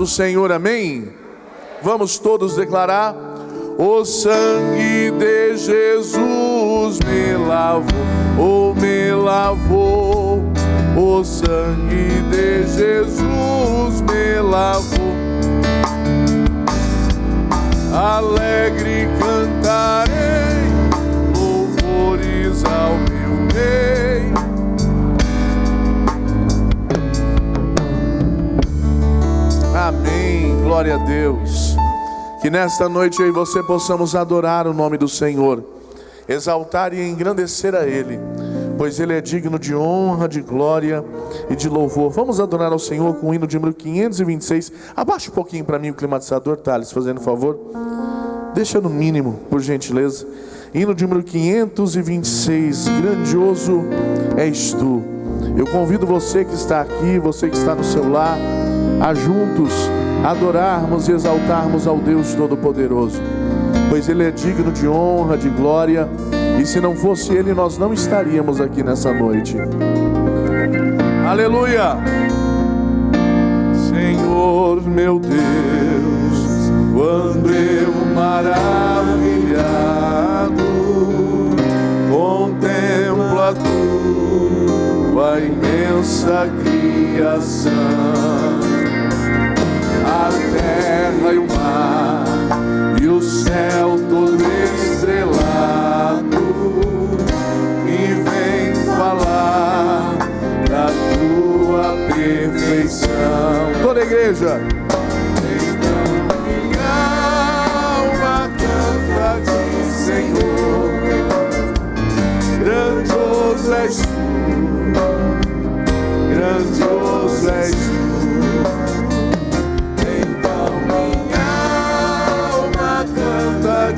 do Senhor, amém? Vamos todos declarar: o sangue de Jesus me lavou, me lavou. O sangue de Jesus me lavou. Alegre cantarei louvores ao meu Rei. Amém, glória a Deus. Que nesta noite eu e você possamos adorar o nome do Senhor, exaltar e engrandecer a Ele, pois Ele é digno de honra, de glória e de louvor. Vamos adorar ao Senhor com o hino de número 526. Abaixa um pouquinho para mim o climatizador, Thales, fazendo favor. Deixa no mínimo, por gentileza. Hino de número 526. Grandioso és tu. Eu convido você que está aqui, você que está no seu lar, a juntos adorarmos e exaltarmos ao Deus Todo-Poderoso, pois Ele é digno de honra, de glória, e se não fosse Ele, nós não estaríamos aqui nessa noite. Aleluia! Senhor meu Deus, quando eu maravilhado contemplo a tua imensa criação, a terra e o mar e o céu todo estrelado me vem falar da tua perfeição. Toda a igreja. Então minha alma canta a ti, Senhor. Grandioso és tu, grandioso és tu.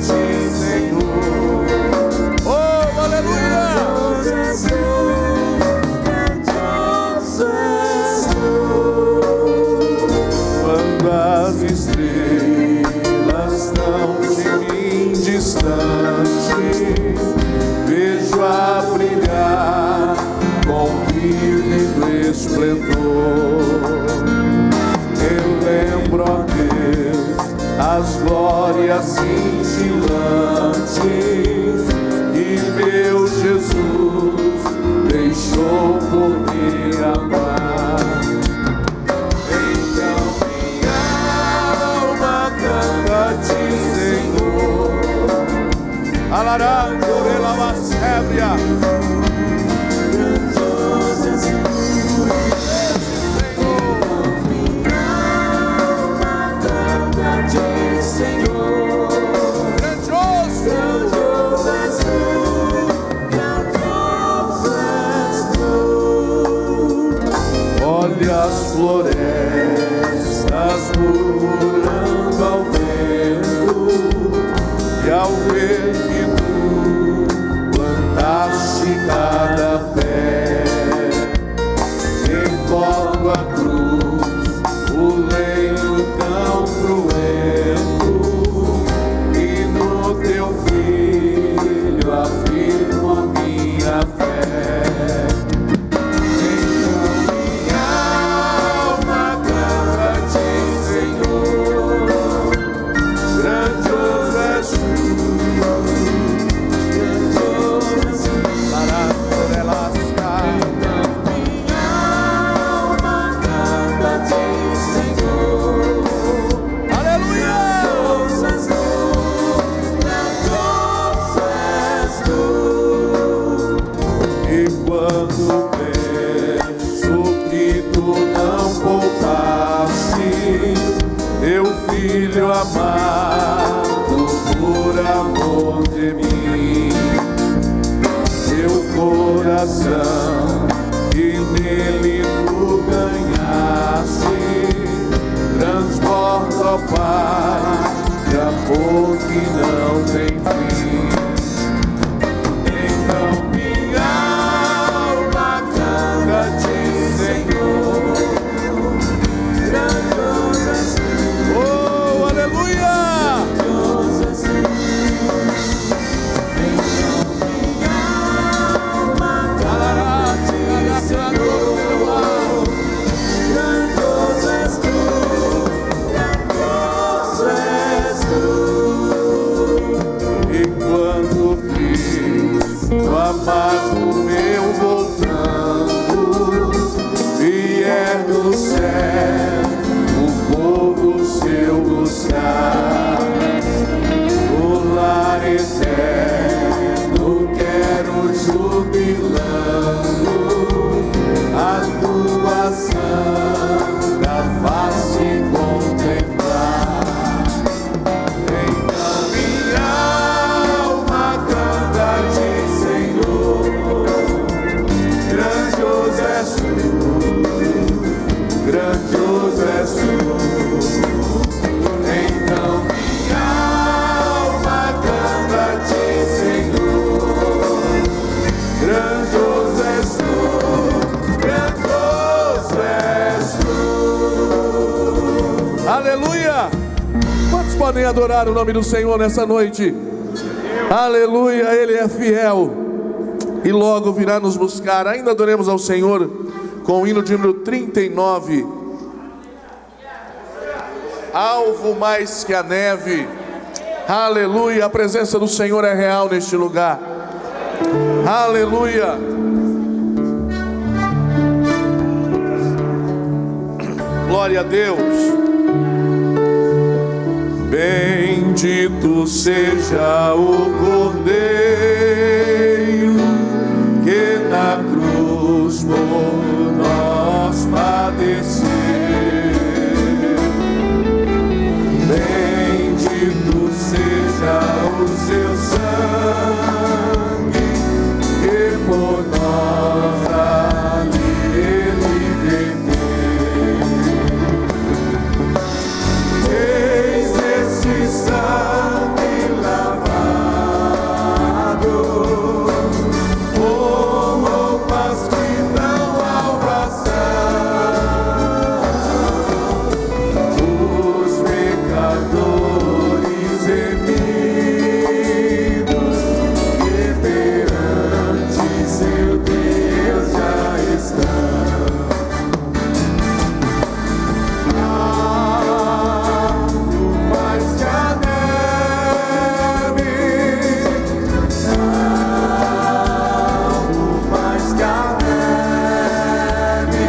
Senhor, oh, aleluia! Quando as estrelas estão de mim distantes, vejo a brilhar com vívido esplendor. Eu lembro, ó Deus, as glórias cintilantes que meu Jesus deixou por me amar. Então minha alma canta a ti, Senhor. Alarando ela macébria. As florestas murmurando ao vento, e ao ver que tu plantaste cada pé, enquanto a cruz, o leito tão cruento, e no teu filho afirmo a minha fé. Filho amado por amor de mim, teu coração que nele tu ganhaste, transborda, ó Pai, de amor que não tem fim. Então minha alma canta a ti, Senhor. Oh, aleluia! Aleluia! Quantos podem adorar o nome do Senhor nessa noite? Aleluia, Ele é fiel e logo virá nos buscar. Ainda adoremos ao Senhor com o hino de número 39. Alvo mais que a neve. Aleluia, a presença do Senhor é real neste lugar. Aleluia. Glória a Deus. Bendito seja o Cordeiro que na cruz por nós padeceu. Bendito seja o seu sangue que por nós ali ele verteu. Eis esse sangue lavado com roupas que não alvação, os pecadores remidos que perante seu Deus já estão. Mais que a neve, mais que a neve,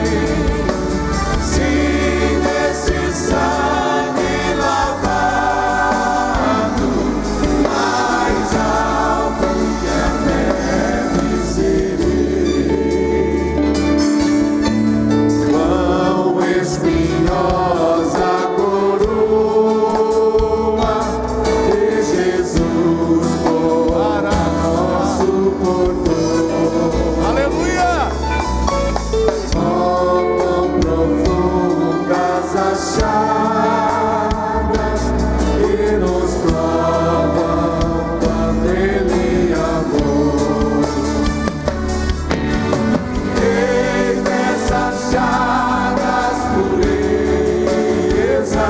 sim, nesse sangue lavado, mais alto que a neve serei. Quão espinhosa a coroa que Jesus por nós suportou. Aleluia! Oh, quão profundas as chagas que nos provam quando Ele amou. Eis nessas chagas pureza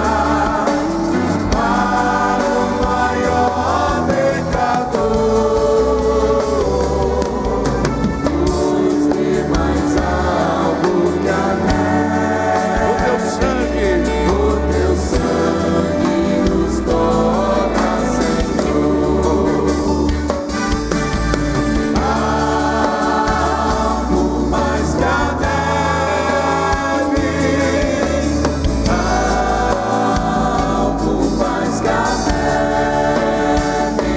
para o maior pecador. Luz-me mais alto que a neve, o teu sangue nos toca, Senhor. Algo mais que a neve, algo mais que a neve,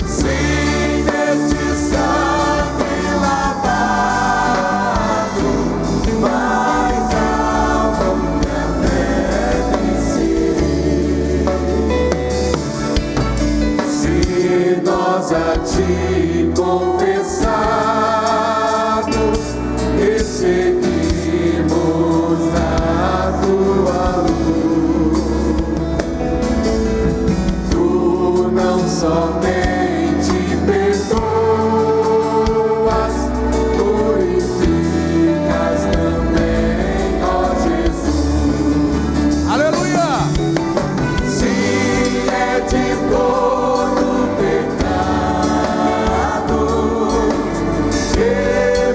sim, neste sangue lavado, mais alto que a neve serei. Se nós a ti confessarmos e seguimos na tua luz, tu não somente perdoas, purificas também, ó Jesus. Aleluia! Sim, é de todo pecado, que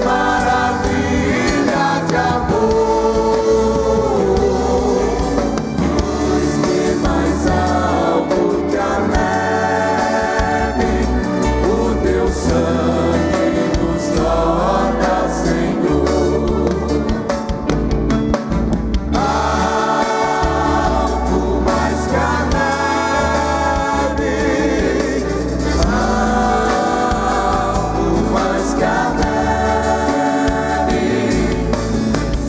maravilha de amor. Luz-me mais alto que a neve, o teu sangue nos torna, Senhor. Algo mais que a neve, algo mais que a neve,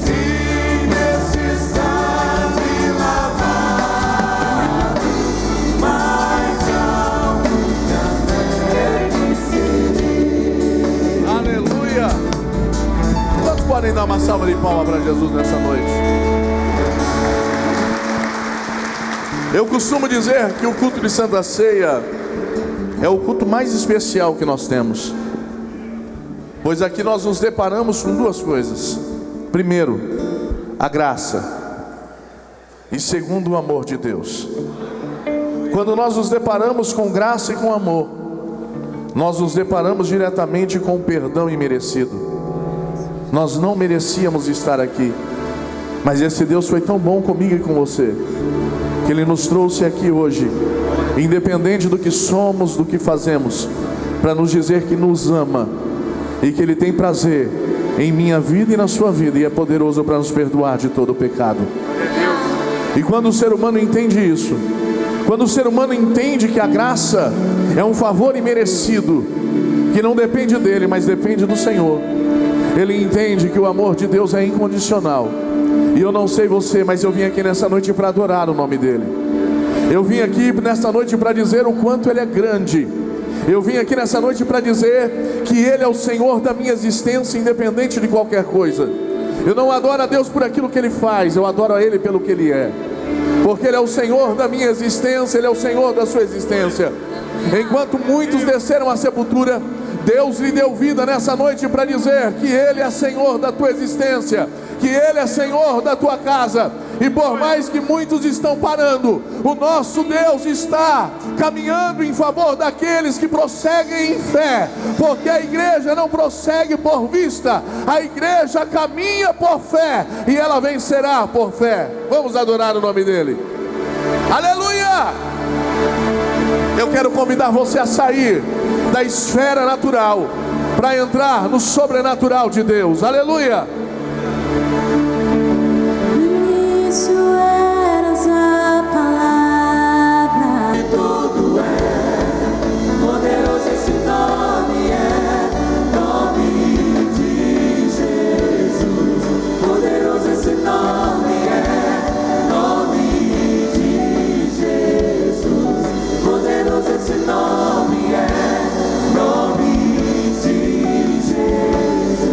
sim, nesse sangue lavado, mais alto que a neve serei. Aleluia! Todos podem dar uma salva de palmas para Jesus nessa noite. Eu costumo dizer que o culto de Santa Ceia é o culto mais especial que nós temos, pois aqui nós nos deparamos com duas coisas. Primeiro, a graça. e segundo o amor de Deus. Quando nós nos deparamos com graça e com amor, nós nos deparamos diretamente com o perdão imerecido. Nós não merecíamos estar aqui, mas esse Deus foi tão bom comigo e com você, que Ele nos trouxe aqui hoje, independente do que somos, do que fazemos, para nos dizer que nos ama e que Ele tem prazer em minha vida e na sua vida, e é poderoso para nos perdoar de todo o pecado. E quando o ser humano entende isso, quando o ser humano entende que a graça é um favor imerecido, que não depende dele, mas depende do Senhor, ele entende que o amor de Deus é incondicional. E eu não sei você, mas eu vim aqui nessa noite para adorar o nome dele. Eu vim aqui nessa noite para dizer o quanto ele é grande. Eu vim aqui nessa noite para dizer que Ele é o Senhor da minha existência, independente de qualquer coisa. Eu não adoro a Deus por aquilo que Ele faz, eu adoro a Ele pelo que Ele é. Porque Ele é o Senhor da minha existência, Ele é o Senhor da sua existência. Enquanto muitos desceram à sepultura, Deus lhe deu vida nessa noite para dizer que Ele é Senhor da tua existência, que Ele é Senhor da tua casa. E por mais que muitos estão parando, o nosso Deus está caminhando em favor daqueles que prosseguem em fé, porque a igreja não prossegue por vista, a igreja caminha por fé, e ela vencerá por fé. Vamos adorar o nome dele. Aleluia! Eu quero convidar você a sair da esfera natural para entrar no sobrenatural de Deus. Aleluia! Eras a palavra, e tudo é poderoso, esse nome é nome de Jesus. Poderoso esse nome é nome de Jesus. Poderoso esse nome é nome de Jesus.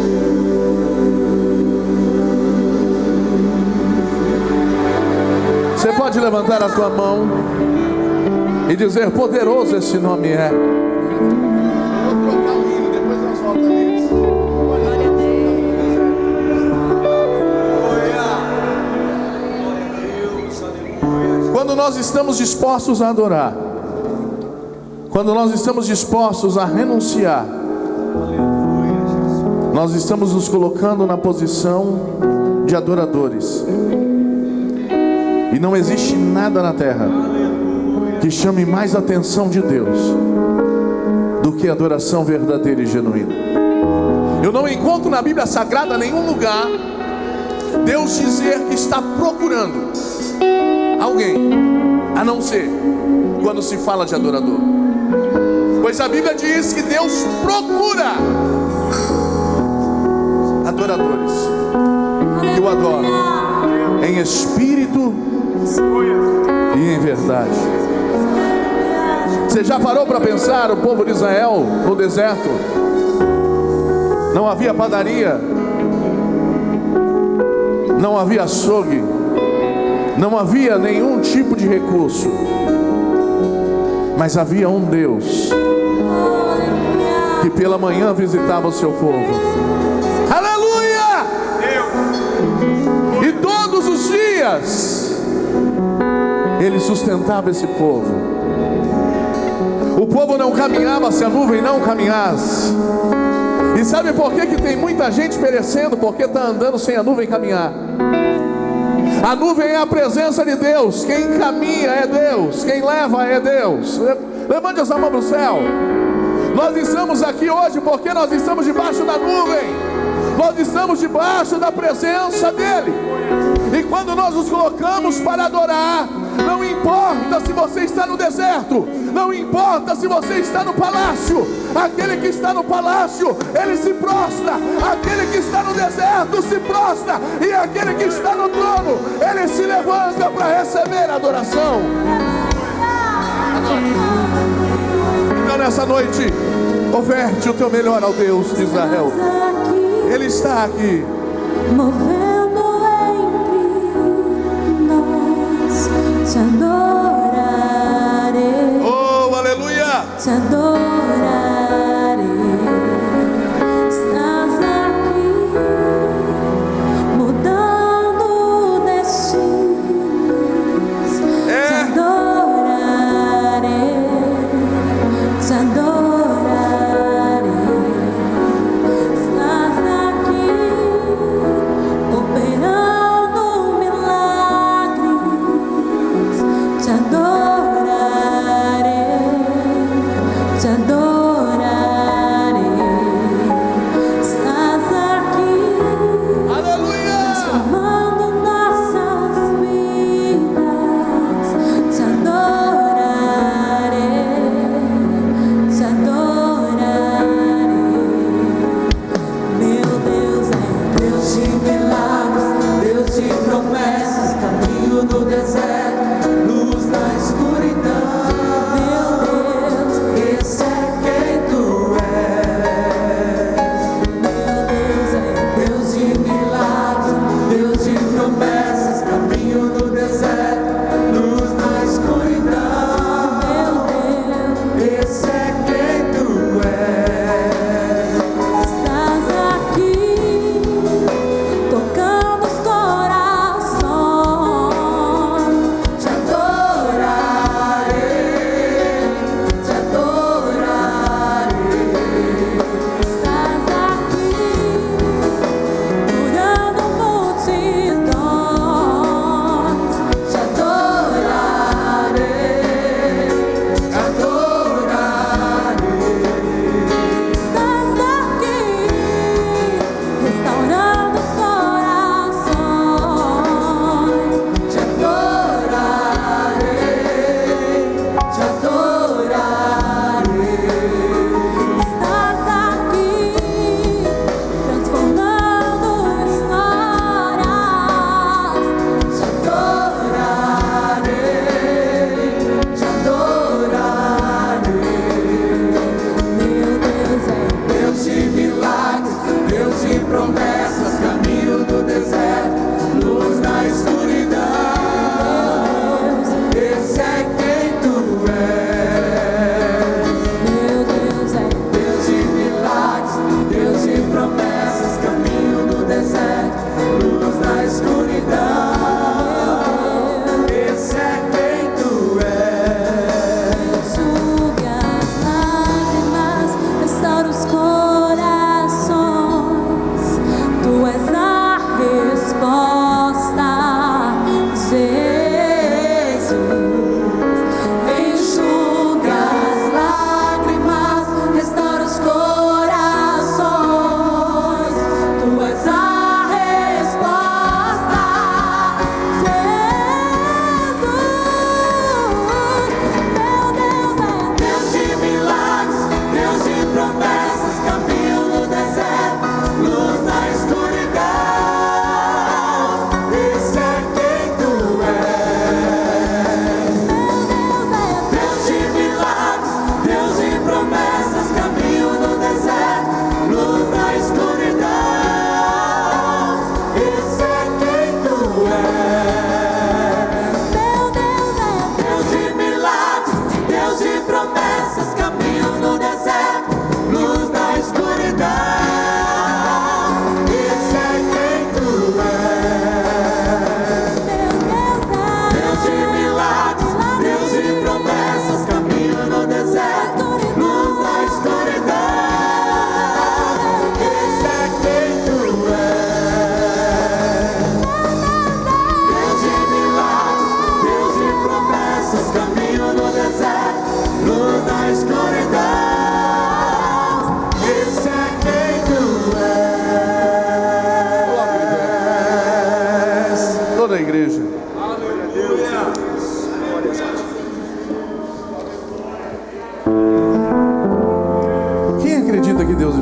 Você pode levantar a tua mão e dizer: poderoso esse nome é. Eu vou trocar o hino, depois nós voltamos. Glória a Deus. Quando nós estamos dispostos a adorar, quando nós estamos dispostos a renunciar, nós estamos nos colocando na posição de adoradores. E não existe nada na terra que chame mais a atenção de Deus do que a adoração verdadeira e genuína. Eu não encontro na Bíblia Sagrada nenhum lugar Deus dizer que está procurando alguém, a não ser quando se fala de adorador. Pois a Bíblia diz que Deus procura adoradores que o adoram em espírito e em verdade. Você já parou para pensar? O povo de Israel no deserto, não havia padaria, não havia açougue, não havia nenhum tipo de recurso, mas havia um Deus que pela manhã visitava o seu povo. Aleluia! E todos os dias Ele sustentava esse povo. O povo não caminhava se a nuvem não caminhasse. E sabe por que tem muita gente perecendo? Porque está andando sem a nuvem caminhar. A nuvem é a presença de Deus. Quem caminha é Deus, quem leva é Deus. Levante essa mão para o céu. Nós estamos aqui hoje porque nós estamos debaixo da nuvem. Nós estamos debaixo da presença dEle. E quando nós nos colocamos para adorar, não importa se você está no deserto, não importa se você está no palácio. Aquele que está no palácio, ele se prostra. Aquele que está no deserto se prostra. E aquele que está no trono, ele se levanta para receber a adoração. Então nessa noite, oferte o teu melhor ao Deus de Israel. Ele está aqui, movendo entre nós. Te adorarei. oh aleluia, Te adorarei. Estás aqui, mudando o destino.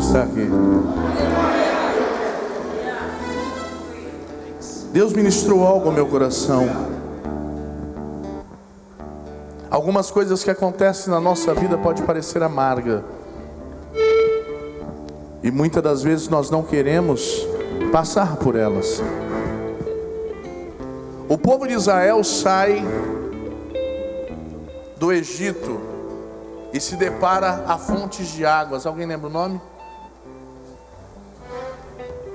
está aqui. Deus ministrou algo ao meu coração. Algumas coisas que acontecem na nossa vida podem parecer amarga. E muitas das vezes nós não queremos passar por elas. O povo de Israel sai do Egito e se depara a fontes de águas. Alguém lembra o nome?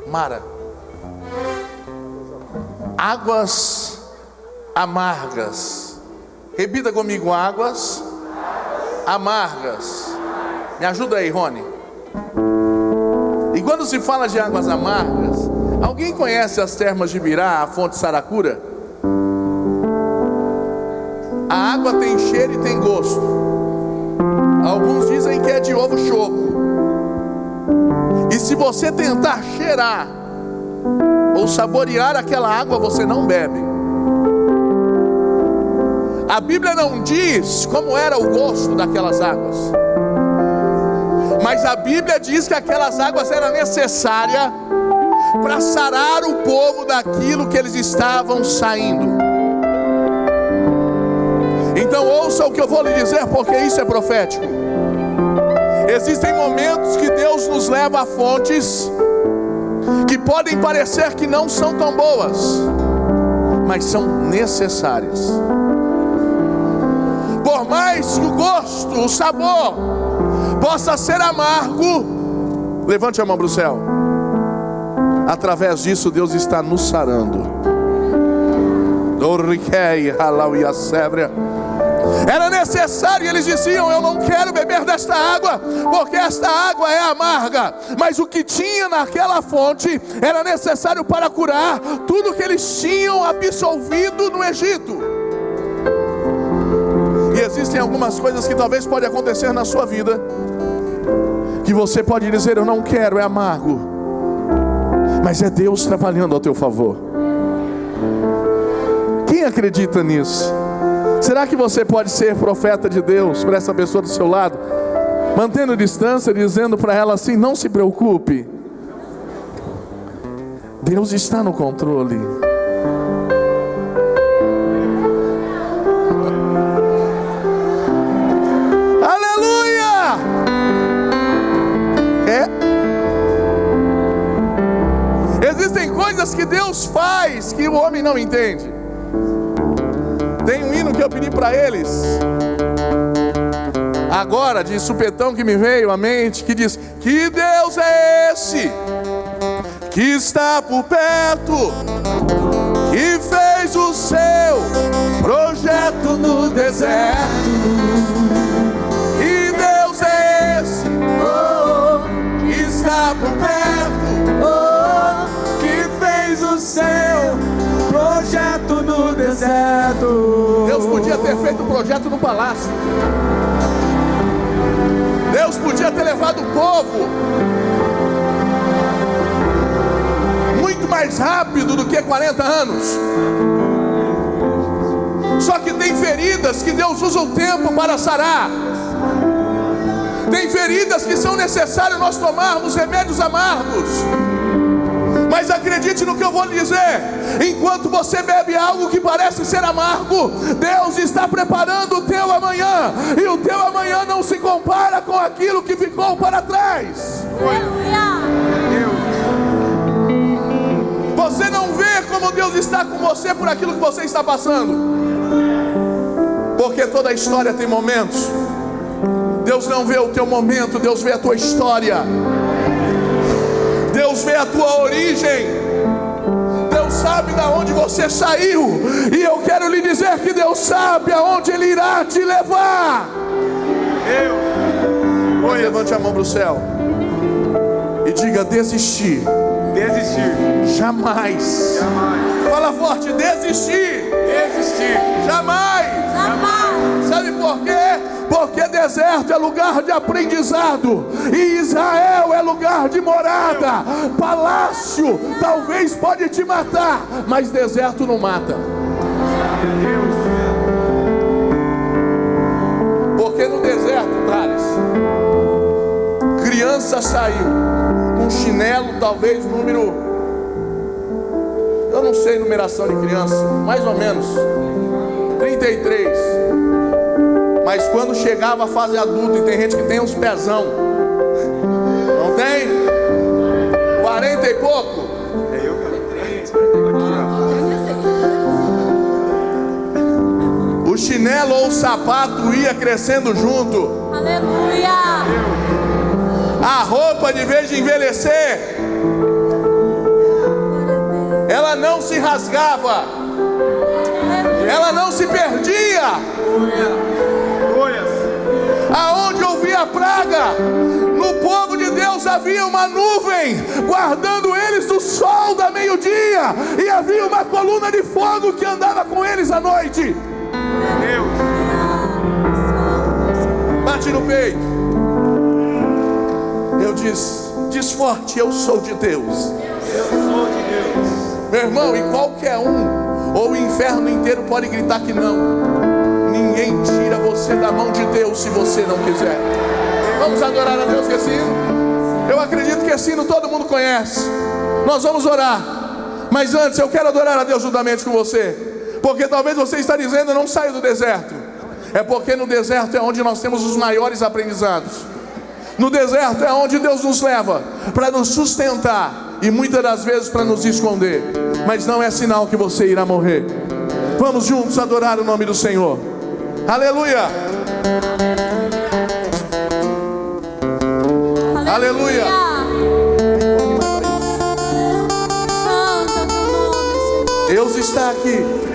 Mara. Águas amargas. Repita comigo: águas amargas. Me ajuda aí, Rony. E quando se fala de águas amargas, alguém conhece as termas de Ibirá, a fonte Saracura? A água tem cheiro e tem gosto. Alguns dizem que é de ovo choco. E se você tentar cheirar ou saborear aquela água, você não bebe. A Bíblia não diz como era o gosto daquelas águas, mas a Bíblia diz que aquelas águas eram necessárias para sarar o povo daquilo que eles estavam saindo. Então ouça o que eu vou lhe dizer, porque isso é profético. Existem momentos que Deus nos leva a fontes que podem parecer que não são tão boas, mas são necessárias. Por mais que o gosto, o sabor possa ser amargo, levante a mão para o céu. Através disso Deus está nos sarando. Era necessário, e eles diziam: eu não quero beber desta água, porque esta água é amarga. Mas o que tinha naquela fonte era necessário para curar tudo que eles tinham absorvido no Egito. E existem algumas coisas que talvez pode acontecer na sua vida, que você pode dizer: eu não quero, é amargo, mas é Deus trabalhando ao teu favor. Quem acredita nisso? Será que você pode ser profeta de Deus para essa pessoa do seu lado, mantendo distância, dizendo para ela assim: não se preocupe, Deus está no controle. Aleluia! Existem coisas que Deus faz que o homem não entende. Tem um hino que eu pedi para eles agora, de supetão, que me veio à mente, que diz: que Deus é esse que está por perto, que fez o seu projeto no deserto. Que Deus é esse, que está por perto, que fez o seu projeto no deserto. Deus podia ter feito o projeto no palácio. Deus podia ter levado o povo muito mais rápido do que 40 anos. Só que tem feridas que Deus usa o tempo para sarar. Tem feridas que são necessárias nós tomarmos remédios amargos. Mas acredite no que eu vou lhe dizer: enquanto você bebe algo que parece ser amargo, Deus está preparando o teu amanhã. E o teu amanhã não se compara com aquilo que ficou para trás. Você não vê como Deus está com você por aquilo que você está passando, porque toda a história tem momentos. Deus não vê o teu momento, Deus vê a tua história. Deus vê a tua origem. Deus sabe de onde você saiu. E eu quero lhe dizer que Deus sabe aonde Ele irá te levar. Oi, levante a mão para o céu e diga: desistir. Desistir. Jamais. Jamais. Fala forte: desistir. Desistir. Jamais. Jamais. Sabe por quê? Porque deserto é lugar de aprendizado, e Israel é lugar de morada. Palácio talvez pode te matar, mas deserto não mata. Porque no deserto, Thales, crianças saiu com um chinelo, talvez número, eu não sei numeração de criança, mais ou menos 33. Mas quando chegava a fase adulta, e tem gente que tem uns pezão, não tem? 40 e pouco. O chinelo ou o sapato ia crescendo junto. Aleluia. A roupa, de vez de envelhecer, ela não se rasgava, ela não se perdia. Aonde ouvia praga, no povo de Deus havia uma nuvem guardando eles do sol da meio-dia, e havia uma coluna de fogo que andava com eles à noite. Bate no peito. Eu diz forte: eu sou de Deus. Eu sou de Deus. Meu irmão, e qualquer um, ou o inferno inteiro pode gritar que não. Ninguém tira você da mão de Deus se você não quiser. Vamos adorar a Deus com esse hino? Eu acredito que esse hino todo mundo conhece. Nós vamos orar, mas antes eu quero adorar a Deus juntamente com você, porque talvez você está dizendo: eu não saio do deserto. É porque no deserto é onde nós temos os maiores aprendizados. No deserto é onde Deus nos leva para nos sustentar, e muitas das vezes para nos esconder. Mas não é sinal que você irá morrer. Vamos juntos adorar o nome do Senhor. Aleluia. Aleluia. Santo é teu nome, Senhor. Deus está aqui.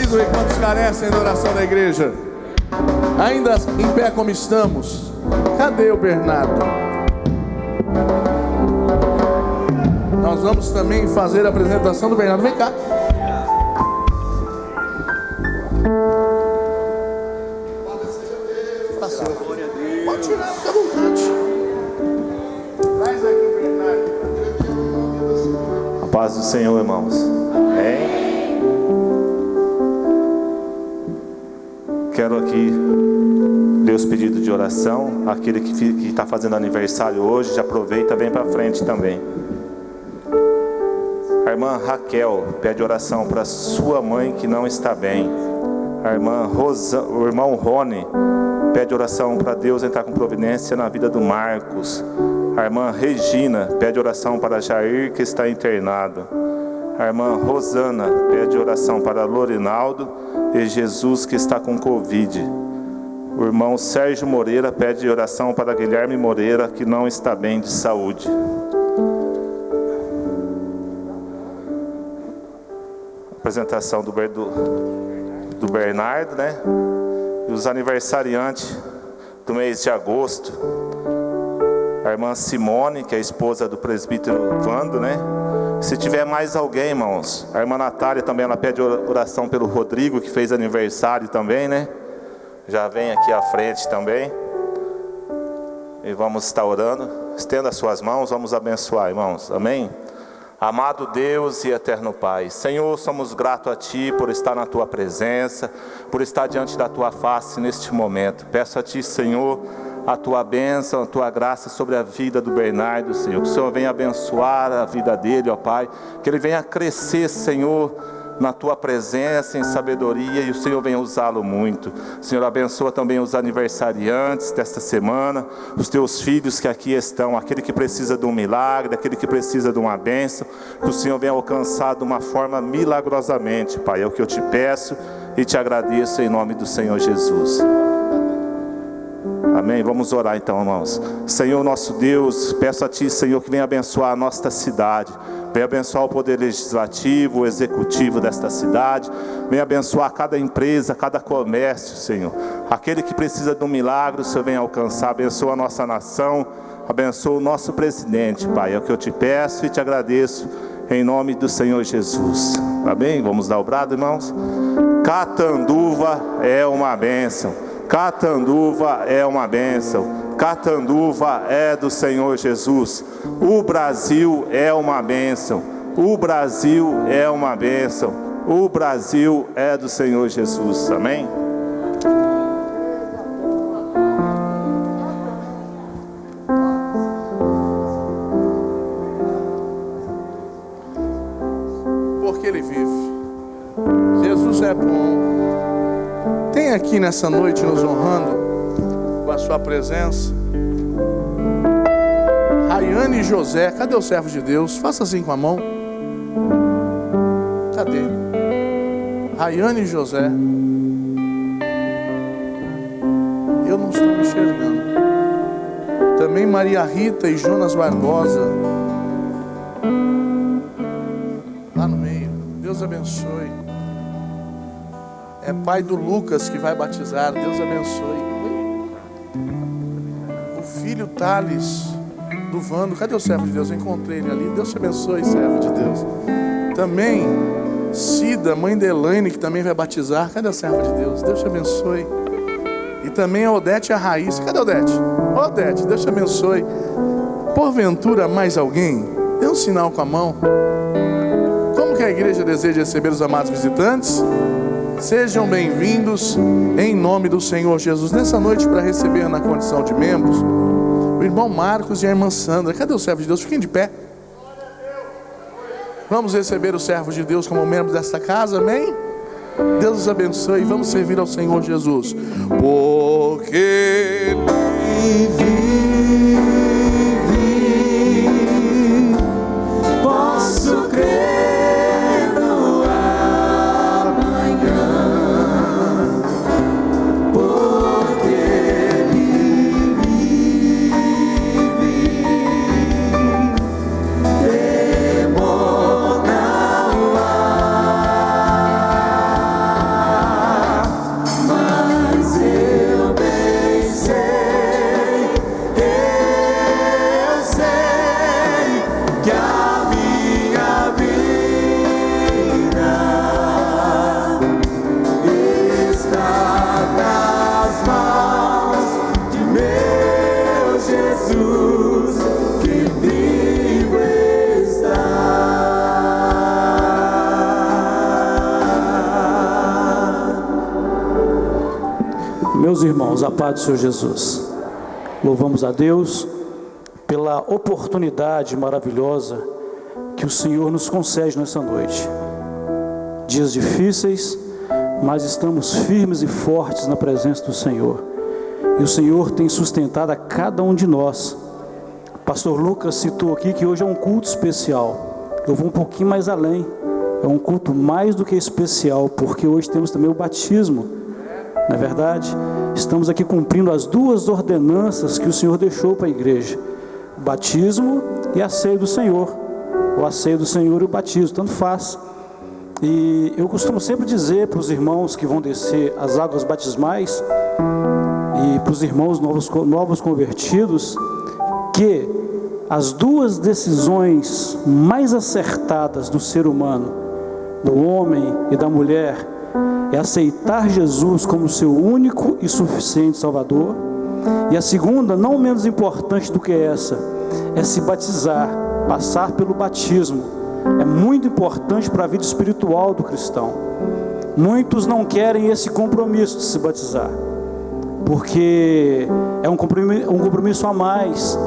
comigo aí, quantos carecem da oração da igreja? Ainda em pé como estamos. Cadê o Bernardo? Nós vamos também fazer a apresentação do Bernardo. Vem cá. Pode tirar, fica à vontade. Traz aqui o Bernardo. A paz do Senhor, irmãos. Amém. Quero aqui ler os pedidos de oração. Aquele que está fazendo aniversário hoje, já aproveita, vem para frente também. A irmã Raquel pede oração para sua mãe que não está bem. A irmã o irmão Rony pede oração para Deus entrar com providência na vida do Marcos. A irmã Regina pede oração para Jair, que está internado. A irmã Rosana pede oração para Lorinaldo e Jesus, que está com Covid. O irmão Sérgio Moreira pede oração para Guilherme Moreira, que não está bem de saúde. Apresentação do Bernardo, né? E os aniversariantes do mês de agosto. A irmã Simone, que é a esposa do presbítero Vando, né? Se tiver mais alguém, irmãos, a irmã Natália também, ela pede oração pelo Rodrigo, que fez aniversário também, né? Já vem aqui à frente também. E vamos estar orando. Estenda as suas mãos, vamos abençoar, irmãos. Amém? Amado Deus e eterno Pai, Senhor, somos gratos a Ti por estar na Tua presença, por estar diante da Tua face neste momento. Peço a Ti, Senhor, a Tua bênção, a Tua graça sobre a vida do Bernardo, Senhor. Que o Senhor venha abençoar a vida dele, ó Pai. Que ele venha crescer, Senhor, na Tua presença, em sabedoria, e o Senhor venha usá-lo muito. Senhor, abençoa também os aniversariantes desta semana, os Teus filhos que aqui estão, aquele que precisa de um milagre, aquele que precisa de uma bênção, que o Senhor venha alcançar de uma forma milagrosamente, Pai. É o que eu te peço e te agradeço em nome do Senhor Jesus. Amém? Vamos orar então, irmãos. Senhor nosso Deus, peço a Ti, Senhor, que venha abençoar a nossa cidade. Venha abençoar o poder legislativo, o executivo desta cidade. Venha abençoar cada empresa, cada comércio, Senhor. Aquele que precisa de um milagre, o Senhor venha alcançar. Abençoa a nossa nação, abençoa o nosso presidente, Pai. É o que eu te peço e te agradeço em nome do Senhor Jesus. Amém? Vamos dar o brado, irmãos? Catanduva é uma bênção. Catanduva é uma bênção. Catanduva é do Senhor Jesus. O Brasil é uma bênção. O Brasil é uma bênção. O Brasil é do Senhor Jesus. Amém? Porque Ele vive. Jesus é bom. Tem aqui nessa noite nos honrando com a sua presença Rayane José. Cadê o servo de Deus? Faça assim com a mão. Cadê? Rayane José. Eu não estou enxergando. Também Maria Rita e Jonas Barbosa. Lá no meio. Deus abençoe. É pai do Lucas que vai batizar. Deus abençoe. O filho Thales do Vando. Cadê o servo de Deus? Eu encontrei ele ali. Deus te abençoe, servo de Deus. Também Cida, mãe de Elaine, que também vai batizar. Cadê o servo de Deus? Deus te abençoe. E também a Odete e a Raíssa. Cadê a Odete? Odete, Deus te abençoe. Porventura mais alguém? Dê um sinal com a mão. Como que a igreja deseja receber os amados visitantes? Sejam bem-vindos em nome do Senhor Jesus. Nessa noite, para receber na condição de membros, o irmão Marcos e a irmã Sandra. Cadê o servo de Deus? Fiquem de pé. Vamos receber o servo de Deus como membro desta casa, amém? Deus os abençoe e vamos servir ao Senhor Jesus. Porque Ele vive, posso crer. Jesus, que vivo está. Meus irmãos, a paz do Senhor Jesus. Louvamos a Deus pela oportunidade maravilhosa que o Senhor nos concede nessa noite. Dias difíceis, mas estamos firmes e fortes na presença do Senhor. E o Senhor tem sustentado a cada um de nós. O pastor Lucas citou aqui que hoje é um culto especial. Eu vou um pouquinho mais além. É um culto mais do que especial, porque hoje temos também o batismo. Não é verdade? Estamos aqui cumprindo as duas ordenanças que o Senhor deixou para a igreja: o batismo e a ceia do Senhor. Ou a ceia do Senhor e o batismo, tanto faz. E eu costumo sempre dizer para os irmãos que vão descer as águas batismais e para os irmãos novos convertidos, que as duas decisões mais acertadas do ser humano, do homem e da mulher, é aceitar Jesus como seu único e suficiente Salvador. E a segunda, não menos importante do que essa, é se batizar, passar pelo batismo. É muito importante para a vida espiritual do cristão. Muitos não querem esse compromisso de se batizar, porque é um compromisso a mais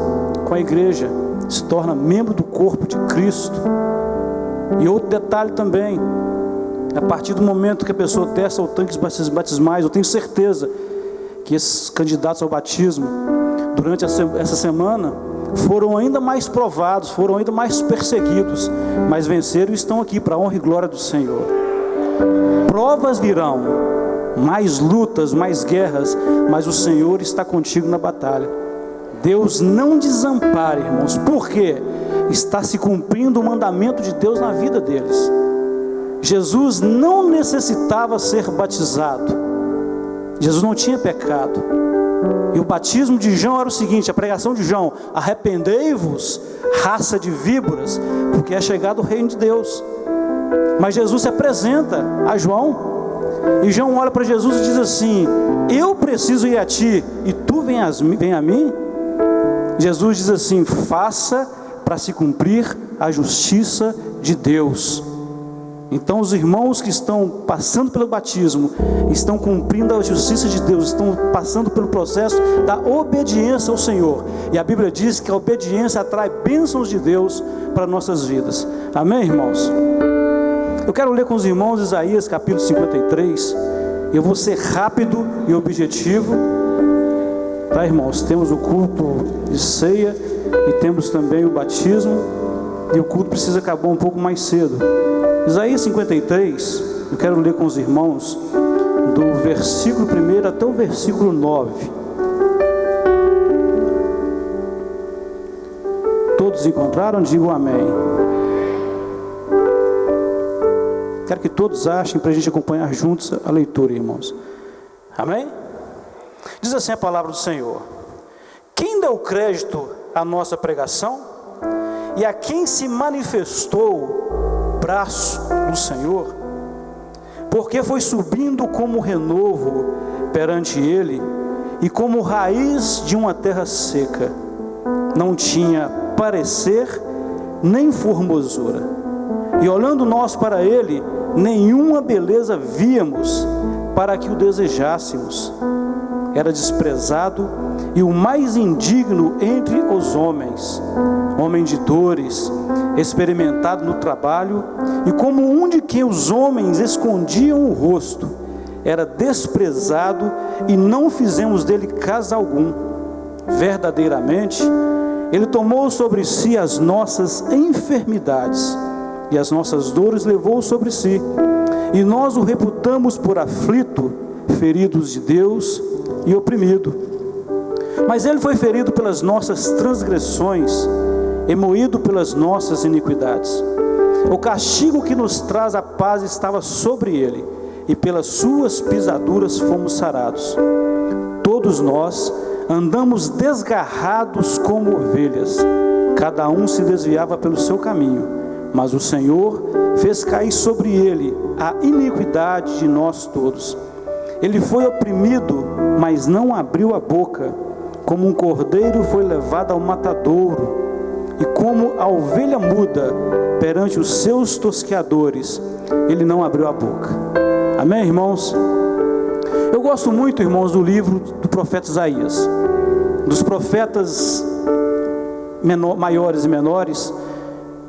com a igreja, se torna membro do corpo de Cristo. E outro detalhe também, a partir do momento que a pessoa testa o tanque batismais, eu tenho certeza que esses candidatos ao batismo, durante essa semana, foram ainda mais provados, foram ainda mais perseguidos, mas venceram e estão aqui para a honra e glória do Senhor. Provas virão, mais lutas, mais guerras, mas o Senhor está contigo na batalha. Deus não desampara, irmãos, porque está se cumprindo o mandamento de Deus na vida deles. Jesus não necessitava ser batizado, Jesus não tinha pecado. E o batismo de João era o seguinte, a pregação de João: arrependei-vos, raça de víboras, porque é chegado o reino de Deus. Mas Jesus se apresenta a João, e João olha para Jesus e diz assim: eu preciso ir a ti, e tu vem a mim? Jesus diz assim: faça para se cumprir a justiça de Deus. Então os irmãos que estão passando pelo batismo estão cumprindo a justiça de Deus, estão passando pelo processo da obediência ao Senhor. E a Bíblia diz que a obediência atrai bênçãos de Deus para nossas vidas. Amém, irmãos? Eu quero ler com os irmãos Isaías capítulo 53. Eu vou ser rápido e objetivo. Tá, irmãos? Temos o culto de ceia e temos também o batismo. E o culto precisa acabar um pouco mais cedo. Isaías 53, eu quero ler com os irmãos do versículo 1 até o versículo 9. Todos encontraram? Digam amém. Quero que todos achem para a gente acompanhar juntos a leitura, irmãos. Amém? Diz assim a palavra do Senhor: quem deu crédito à nossa pregação? E a quem se manifestou braço do Senhor? Porque foi subindo como renovo perante ele, e como raiz de uma terra seca. Não tinha parecer nem formosura, e olhando nós para ele, nenhuma beleza víamos para que o desejássemos. Era desprezado e o mais indigno entre os homens, homem de dores, experimentado no trabalho, e como um de quem os homens escondiam o rosto. Era desprezado e não fizemos dele caso algum. Verdadeiramente, ele tomou sobre si as nossas enfermidades, e as nossas dores levou sobre si. E nós o reputamos por aflito, ferido de Deus e oprimido. Mas ele foi ferido pelas nossas transgressões e moído pelas nossas iniquidades. O castigo que nos traz a paz estava sobre ele, e pelas suas pisaduras fomos sarados. Todos nós andamos desgarrados como ovelhas, cada um se desviava pelo seu caminho, mas o Senhor fez cair sobre ele a iniquidade de nós todos. Ele foi oprimido, mas não abriu a boca. como um cordeiro foi levado ao matadouro, e como a ovelha muda perante os seus tosqueadores, ele não abriu a boca. Amém, irmãos? Eu gosto muito, irmãos, do livro do profeta Isaías. Dos profetas maiores e menores,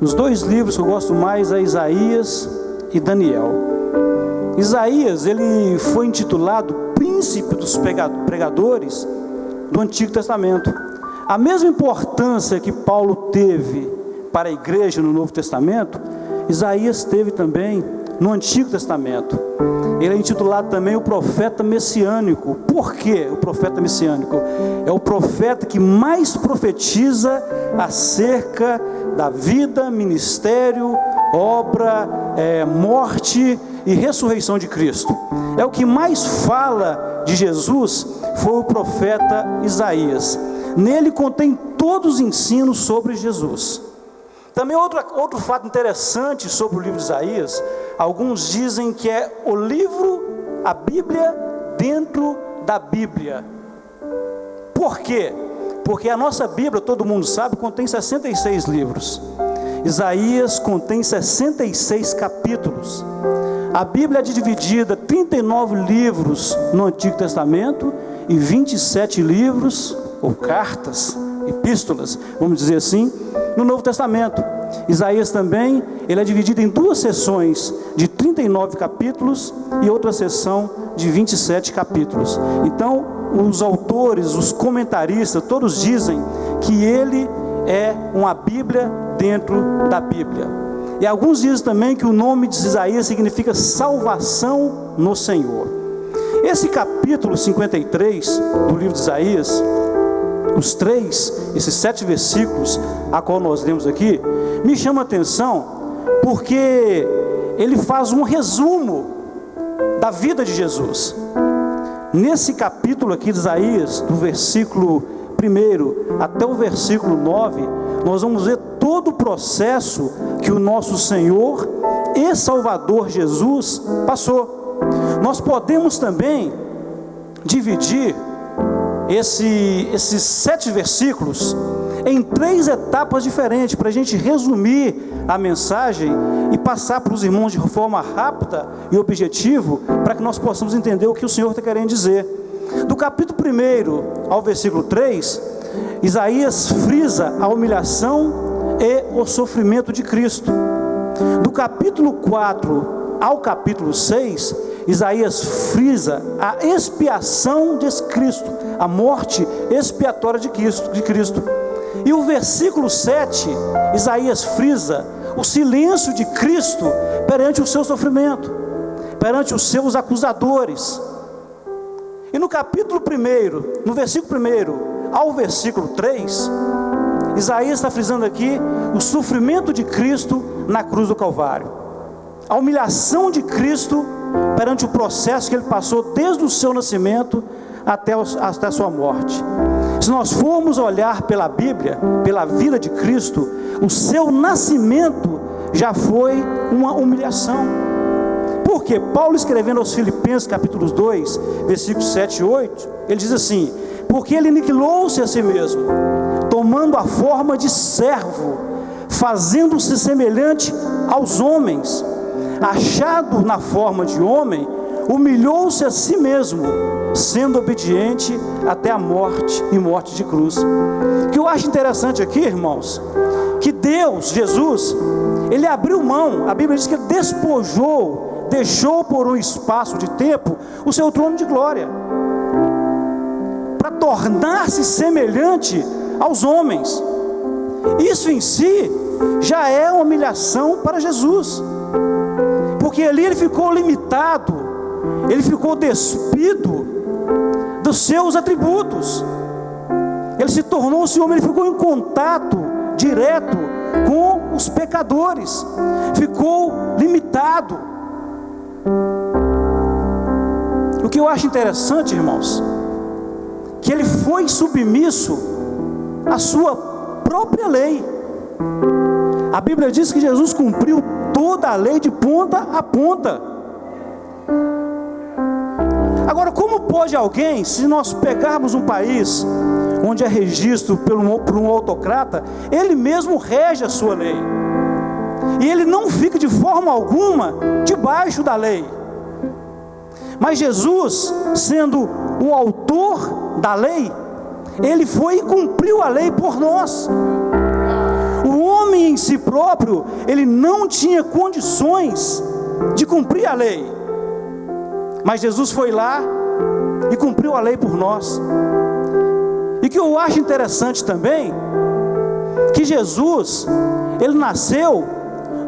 os dois livros que eu gosto mais é Isaías e Daniel. Isaías, ele foi intitulado príncipe dos pregadores do Antigo Testamento. A mesma importância que Paulo teve para a igreja no Novo Testamento, Isaías teve também no Antigo Testamento. Ele é intitulado também o profeta messiânico. Por que o profeta messiânico? É o profeta que mais profetiza acerca da vida, ministério, obra, morte e ressurreição de Cristo. É o que mais fala de Jesus, foi o profeta Isaías. Nele contém todos os ensinos sobre Jesus. Também outro fato interessante sobre o livro de Isaías, alguns dizem que é o livro, a Bíblia dentro da Bíblia. Por quê? Porque a nossa Bíblia, todo mundo sabe, contém 66 livros. Isaías contém 66 capítulos. A Bíblia é dividida em 39 livros no Antigo Testamento e 27 livros, ou cartas, epístolas, vamos dizer assim, no Novo Testamento. Isaías também, ele é dividido em duas seções de 39 capítulos e outra seção de 27 capítulos. Então, os autores, os comentaristas, todos dizem que ele é uma Bíblia dentro da Bíblia. E alguns dizem também que o nome de Isaías significa salvação no Senhor. Esse capítulo 53 do livro de Isaías, esses 7 versículos a qual nós lemos aqui, me chama a atenção porque ele faz um resumo da vida de Jesus. Nesse capítulo aqui de Isaías, do versículo 1 até o versículo 9, nós vamos ver todo o processo que o nosso Senhor e Salvador Jesus passou. Nós podemos também dividir esses 7 versículos em 3 etapas diferentes, para a gente resumir a mensagem e passar para os irmãos de forma rápida e objetiva, para que nós possamos entender o que o Senhor está querendo dizer. Do capítulo 1 ao versículo 3, Isaías frisa a humilhação e o sofrimento de Cristo. Do capítulo 4 ao capítulo 6, Isaías frisa a expiação de Cristo, a morte expiatória de Cristo. E o versículo 7, Isaías frisa o silêncio de Cristo perante o seu sofrimento, perante os seus acusadores. E no capítulo 1, no versículo 1 ao versículo 3, Isaías está frisando aqui o sofrimento de Cristo na cruz do Calvário, a humilhação de Cristo perante o processo que ele passou desde o seu nascimento até a sua morte. Se nós formos olhar pela Bíblia, pela vida de Cristo, o seu nascimento já foi uma humilhação. Porque Paulo, escrevendo aos Filipenses capítulo 2, versículos 7 e 8, ele diz assim: porque ele aniquilou-se a si mesmo, tomando a forma de servo, fazendo-se semelhante aos homens, achado na forma de homem, humilhou-se a si mesmo, sendo obediente até a morte e morte de cruz. O que eu acho interessante aqui, irmãos, que Deus, Jesus, ele abriu mão, a Bíblia diz que ele deixou por um espaço de tempo o seu trono de glória, para tornar-se semelhante aos homens. Isso em si já é uma humilhação para Jesus, porque ali ele ficou limitado, ele ficou despido dos seus atributos. Ele se tornou-se homem, ele ficou em contato direto com os pecadores, ficou limitado. O que eu acho interessante, irmãos, que ele foi submisso à sua própria lei. A Bíblia diz que Jesus cumpriu toda a lei de ponta a ponta. Agora, como pode alguém, se nós pegarmos um país onde é registro por um autocrata, ele mesmo rege a sua lei. E ele não fica de forma alguma debaixo da lei. Mas Jesus, sendo o autor da lei, ele foi e cumpriu a lei por nós. O homem em si próprio, ele não tinha condições de cumprir a lei. Mas Jesus foi lá e cumpriu a lei por nós. E que eu acho interessante também, que Jesus, ele nasceu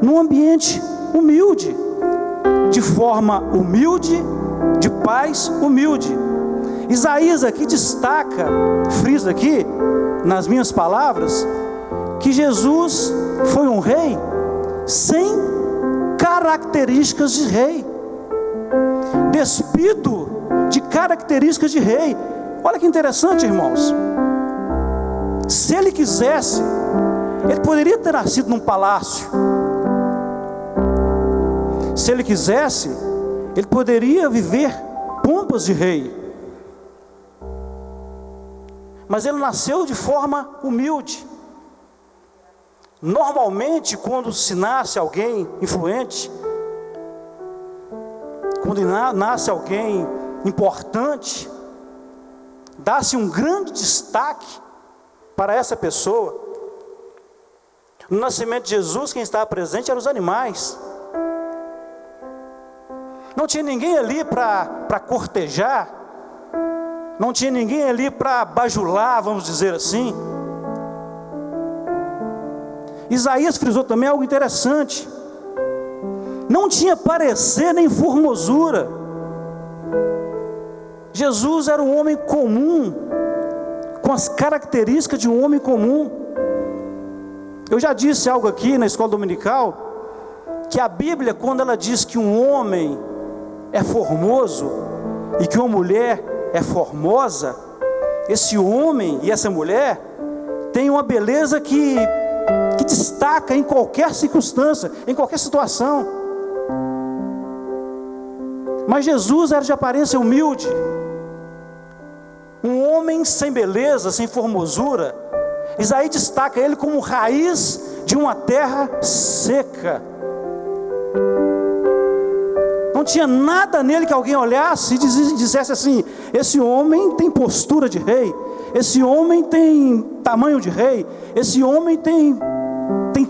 num ambiente humilde, de forma humilde, de paz humilde. Isaías aqui destaca, frisa aqui, nas minhas palavras, que Jesus foi um rei sem características de rei, despido de características de rei. Olha que interessante, irmãos. Se ele quisesse, ele poderia ter nascido num palácio. Se ele quisesse, ele poderia viver pompas de rei. Mas ele nasceu de forma humilde. Normalmente, quando se nasce alguém influente, quando nasce alguém importante, dá-se um grande destaque para essa pessoa. No nascimento de Jesus, quem estava presente eram os animais. Não tinha ninguém ali para cortejar, não tinha ninguém ali para bajular, vamos dizer assim. Isaías frisou também algo interessante: não tinha parecer nem formosura. Jesus era um homem comum, com as características de um homem comum. Eu já disse algo aqui na escola dominical, que a Bíblia, quando ela diz que um homem é formoso e que uma mulher é formosa, esse homem e essa mulher têm uma beleza que destaca em qualquer circunstância, em qualquer situação. Mas Jesus era de aparência humilde, um homem sem beleza, sem formosura. Isaías destaca ele como raiz de uma terra seca. Não tinha nada nele que alguém olhasse e dissesse assim: esse homem tem postura de rei, esse homem tem tamanho de rei, esse homem tem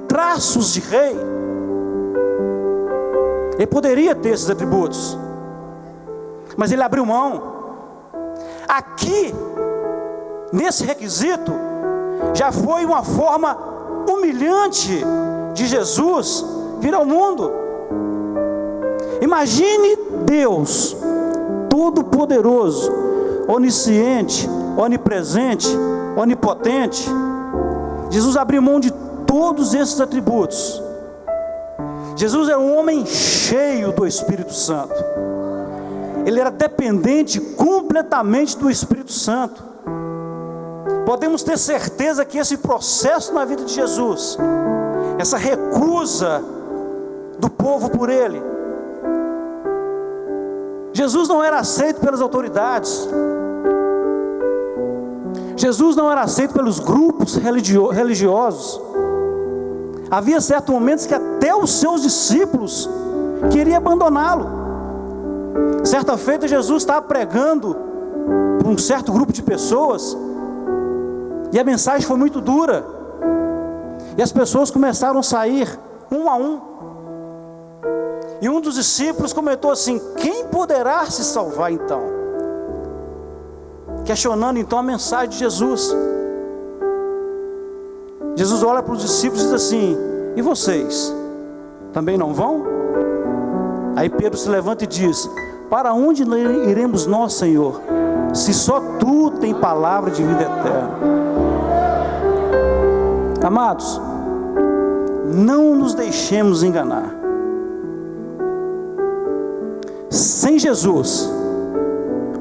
traços de rei. Ele poderia ter esses atributos, mas ele abriu mão. Aqui, nesse requisito, já foi uma forma humilhante de Jesus vir ao mundo. Imagine Deus todo-poderoso, onisciente, onipresente, onipotente. Jesus abriu mão de todos esses atributos. Jesus era um homem cheio do Espírito Santo. Ele era dependente completamente do Espírito Santo. Podemos ter certeza que esse processo na vida de Jesus, essa recusa do povo por ele, Jesus não era aceito pelas autoridades. Jesus não era aceito pelos grupos religiosos. Havia certos momentos que até os seus discípulos queriam abandoná-lo. Certa feita, Jesus estava pregando para um certo grupo de pessoas, e a mensagem foi muito dura, e as pessoas começaram a sair um a um, e um dos discípulos comentou assim: quem poderá se salvar então? Questionando então a mensagem de Jesus. Jesus olha para os discípulos e diz assim: e vocês? Também não vão? Aí Pedro se levanta e diz: para onde iremos nós, Senhor, se só Tu tem palavra de vida eterna? Amados, não nos deixemos enganar. Sem Jesus,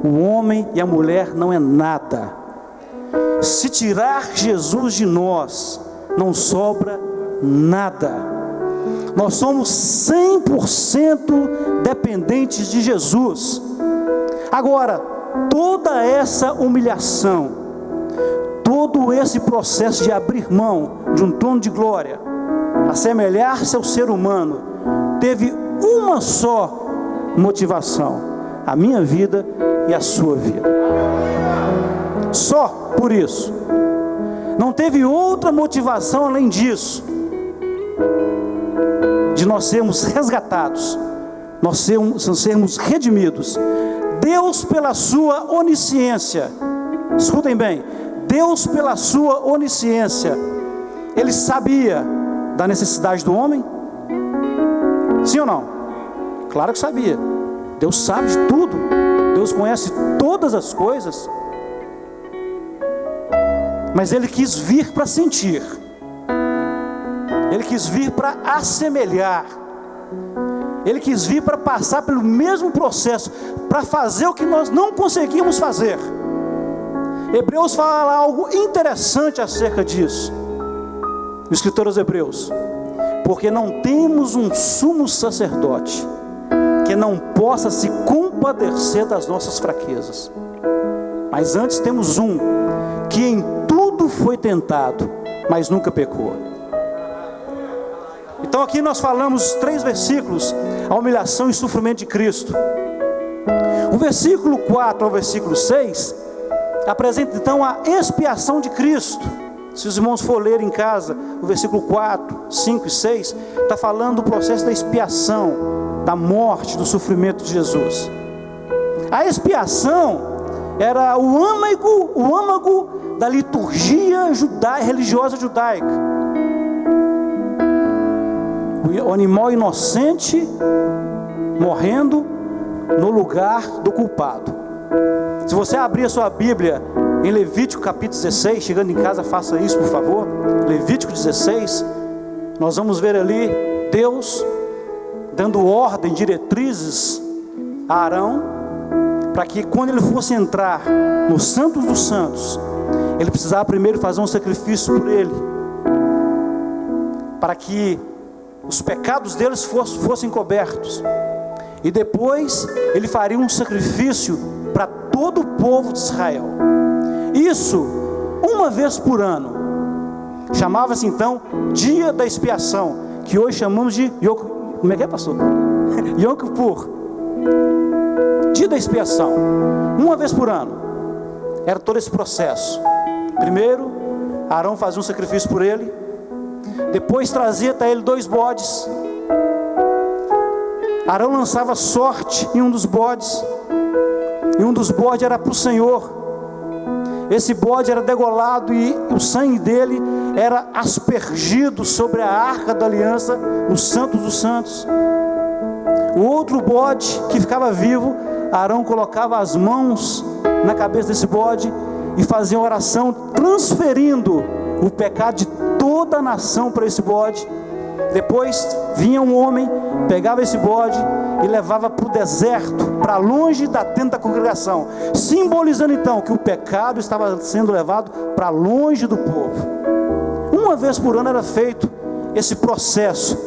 o homem e a mulher não é nada. Se tirar Jesus de nós, não sobra nada. Nós somos 100% dependentes de Jesus. Agora, toda essa humilhação, todo esse processo de abrir mão de um trono de glória, assemelhar-se ao ser humano, teve uma só motivação: a minha vida e a sua vida. Só por isso. Não teve outra motivação além disso, de nós sermos resgatados, nós sermos redimidos. Deus, pela sua onisciência, escutem bem, Deus, pela sua onisciência, Ele sabia da necessidade do homem? Sim ou não? Claro que sabia. Deus sabe de tudo. Deus conhece todas as coisas. Mas Ele quis vir para sentir. Ele quis vir para assemelhar. Ele quis vir para passar pelo mesmo processo, para fazer o que nós não conseguimos fazer. Hebreus fala algo interessante acerca disso. O escritor aos Hebreus: porque não temos um sumo sacerdote que não possa se compadecer das nossas fraquezas, mas antes temos um que em tudo foi tentado, mas nunca pecou. Então aqui nós falamos 3 versículos: a humilhação e sofrimento de Cristo. O versículo 4 ao versículo 6 apresenta então a expiação de Cristo. Se os irmãos for ler em casa, o versículo 4, 5 e 6 está falando do processo da expiação, da morte, do sofrimento de Jesus. A expiação era o âmago da liturgia religiosa judaica. O animal inocente morrendo no lugar do culpado. Se você abrir a sua Bíblia em Levítico capítulo 16, chegando em casa faça isso por favor, Levítico 16, nós vamos ver ali Deus dando ordem, diretrizes a Arão, para que quando ele fosse entrar no Santo dos Santos, ele precisava primeiro fazer um sacrifício por ele, para que os pecados deles fossem cobertos, e depois ele faria um sacrifício para todo o povo de Israel. Isso uma vez por ano. Chamava-se então Dia da Expiação, que hoje chamamos de como é que é, pastor? Yom Kippur. Dia da Expiação, uma vez por ano. Era todo esse processo. Primeiro Arão fazia um sacrifício por ele, depois trazia até ele 2 bodes. Arão lançava sorte em um dos bodes, e um dos bodes era para o Senhor. Esse bode era degolado e o sangue dele era aspergido sobre a arca da aliança, no Santo dos Santos. O outro bode que ficava vivo, Arão colocava as mãos na cabeça desse bode e fazia uma oração transferindo o pecado de toda a nação para esse bode. Depois vinha um homem, pegava esse bode e levava para o deserto, para longe da tenda da congregação, simbolizando então que o pecado estava sendo levado para longe do povo. Uma vez por ano era feito esse processo,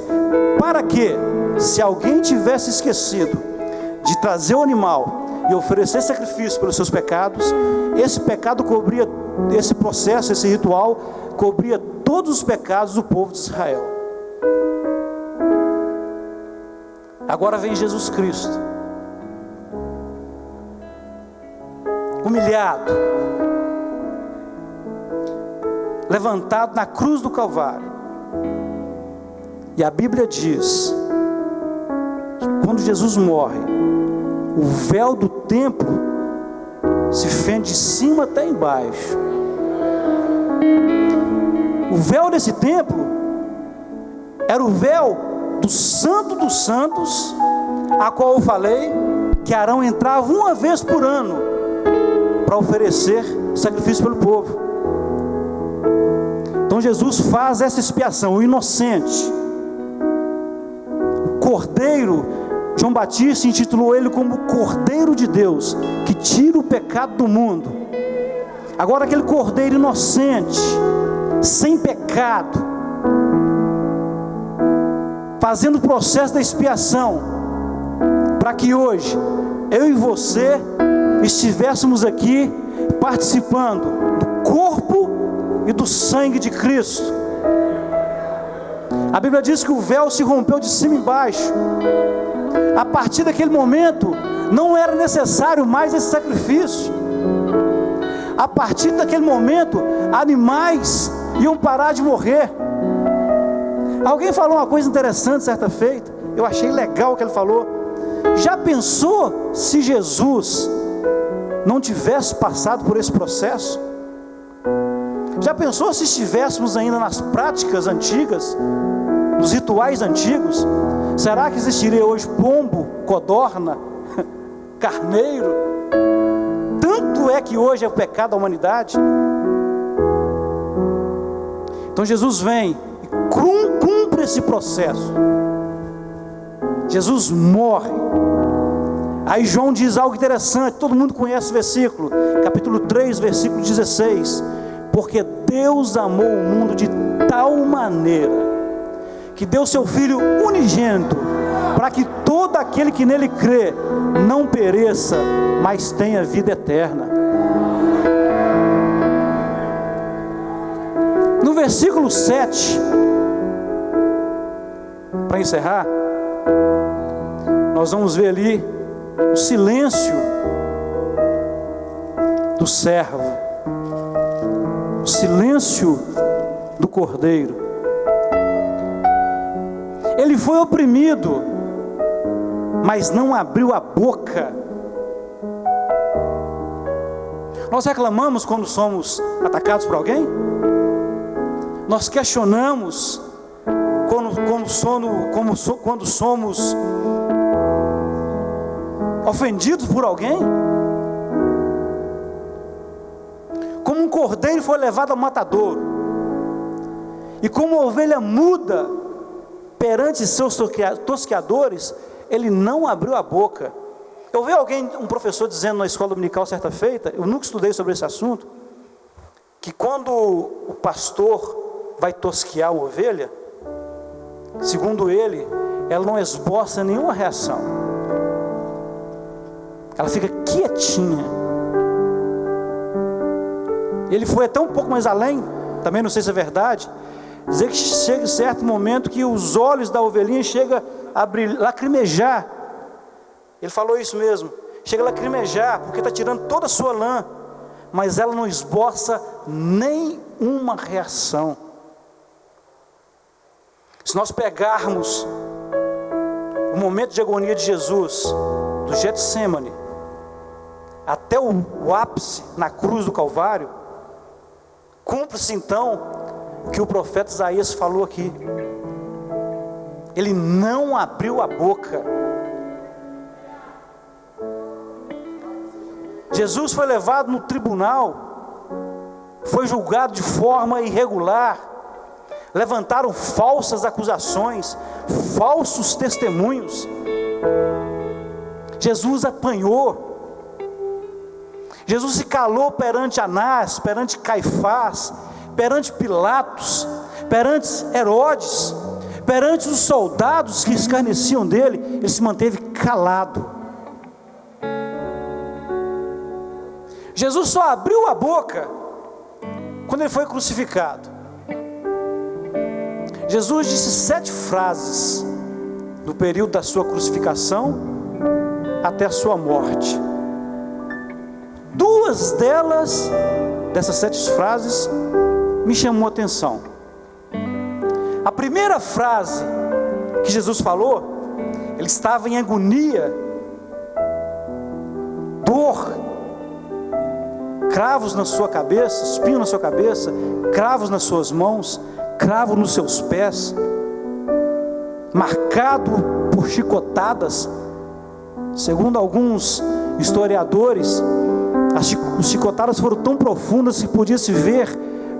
para que, se alguém tivesse esquecido de trazer o animal e oferecer sacrifício pelos seus pecados, esse pecado cobria, esse processo, esse ritual cobria todos os pecados do povo de Israel. Agora vem Jesus Cristo, humilhado, levantado na cruz do Calvário. E a Bíblia diz que quando Jesus morre, o véu do templo se fende de cima até embaixo. O véu desse templo era o véu do Santo dos Santos, a qual eu falei que Arão entrava uma vez por ano para oferecer sacrifício pelo povo. Então Jesus faz essa expiação, o inocente, o Cordeiro. João Batista intitulou ele como Cordeiro de Deus, que tira o pecado do mundo. Agora aquele Cordeiro inocente, sem pecado, fazendo o processo da expiação, para que hoje eu e você estivéssemos aqui participando do corpo e do sangue de Cristo. A Bíblia diz que o véu se rompeu de cima e embaixo. A partir daquele momento, não era necessário mais esse sacrifício. A partir daquele momento, animais iam parar de morrer. Alguém falou uma coisa interessante certa feita, eu achei legal o que ele falou. Já pensou se Jesus não tivesse passado por esse processo? Já pensou se estivéssemos ainda nas práticas antigas, nos rituais antigos? Será que existiria hoje pombo, codorna, carneiro? Tanto é que hoje é o pecado da humanidade. Então Jesus vem e cumpre esse processo. Jesus morre. Aí João diz algo interessante, todo mundo conhece o versículo, capítulo 3, versículo 16. Porque Deus amou o mundo de tal maneira que deu seu Filho unigênito, para que todo aquele que nele crê não pereça, mas tenha vida eterna. No versículo 7, para encerrar, nós vamos ver ali o silêncio do servo, o silêncio do cordeiro. Ele foi oprimido, mas não abriu a boca. Nós reclamamos quando somos atacados por alguém? Nós questionamos quando somos ofendidos por alguém? Como um cordeiro foi levado ao matadouro, e como a ovelha muda perante seus tosqueadores, ele não abriu a boca. Eu vi um professor dizendo na escola dominical certa feita, eu nunca estudei sobre esse assunto, que quando o pastor vai tosquear a ovelha, segundo ele, ela não esboça nenhuma reação, ela fica quietinha. Ele foi até um pouco mais além, também não sei se é verdade, dizer que chega em certo momento que os olhos da ovelhinha chegam a lacrimejar. Ele falou isso mesmo, chega a lacrimejar, porque está tirando toda a sua lã, mas ela não esboça nenhuma reação. Se nós pegarmos o momento de agonia de Jesus, do Getsêmani até o ápice na cruz do Calvário, cumpre-se então o que o profeta Isaías falou aqui. Ele não abriu a boca. Jesus foi levado no tribunal, foi julgado de forma irregular, levantaram falsas acusações, falsos testemunhos. Jesus apanhou. Jesus se calou perante Anás, perante Caifás, perante Pilatos, perante Herodes, perante os soldados que escarneciam dele. Ele se manteve calado. Jesus só abriu a boca quando ele foi crucificado. Jesus disse 7 frases no período da sua crucificação até a sua morte. 2 dessas 7 frases me chamou a atenção. A primeira frase que Jesus falou, ele estava em agonia, dor, cravos na sua cabeça, espinho na sua cabeça, cravos nas suas mãos, cravo nos seus pés, marcado por chicotadas. Segundo alguns historiadores, as chicotadas foram tão profundas que podia-se ver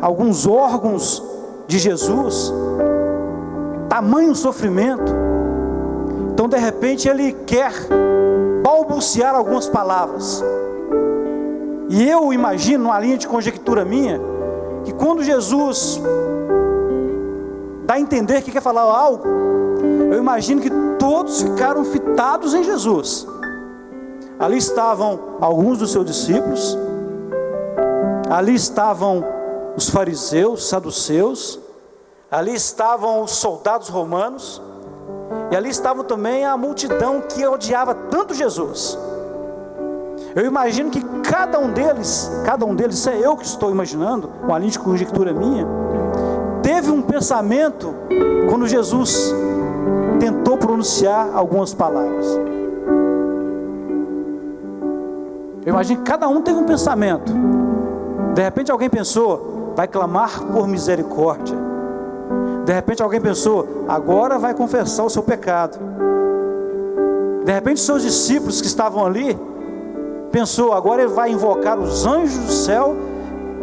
alguns órgãos de Jesus. Tamanho sofrimento. Então de repente ele quer balbuciar algumas palavras, e eu imagino, numa linha de conjectura minha, que quando Jesus dá a entender que quer falar algo, eu imagino que todos ficaram fitados em Jesus. Ali estavam alguns dos seus discípulos, ali estavam os fariseus, os saduceus, ali estavam os soldados romanos, e ali estava também a multidão que odiava tanto Jesus. Eu imagino que cada um deles, isso é eu que estou imaginando, uma linha de conjectura minha, teve um pensamento quando Jesus tentou pronunciar algumas palavras. Eu imagino que cada um teve um pensamento. De repente alguém pensou, vai clamar por misericórdia. De repente alguém pensou, agora vai confessar o seu pecado. De repente seus discípulos que estavam ali, pensou, agora ele vai invocar os anjos do céu,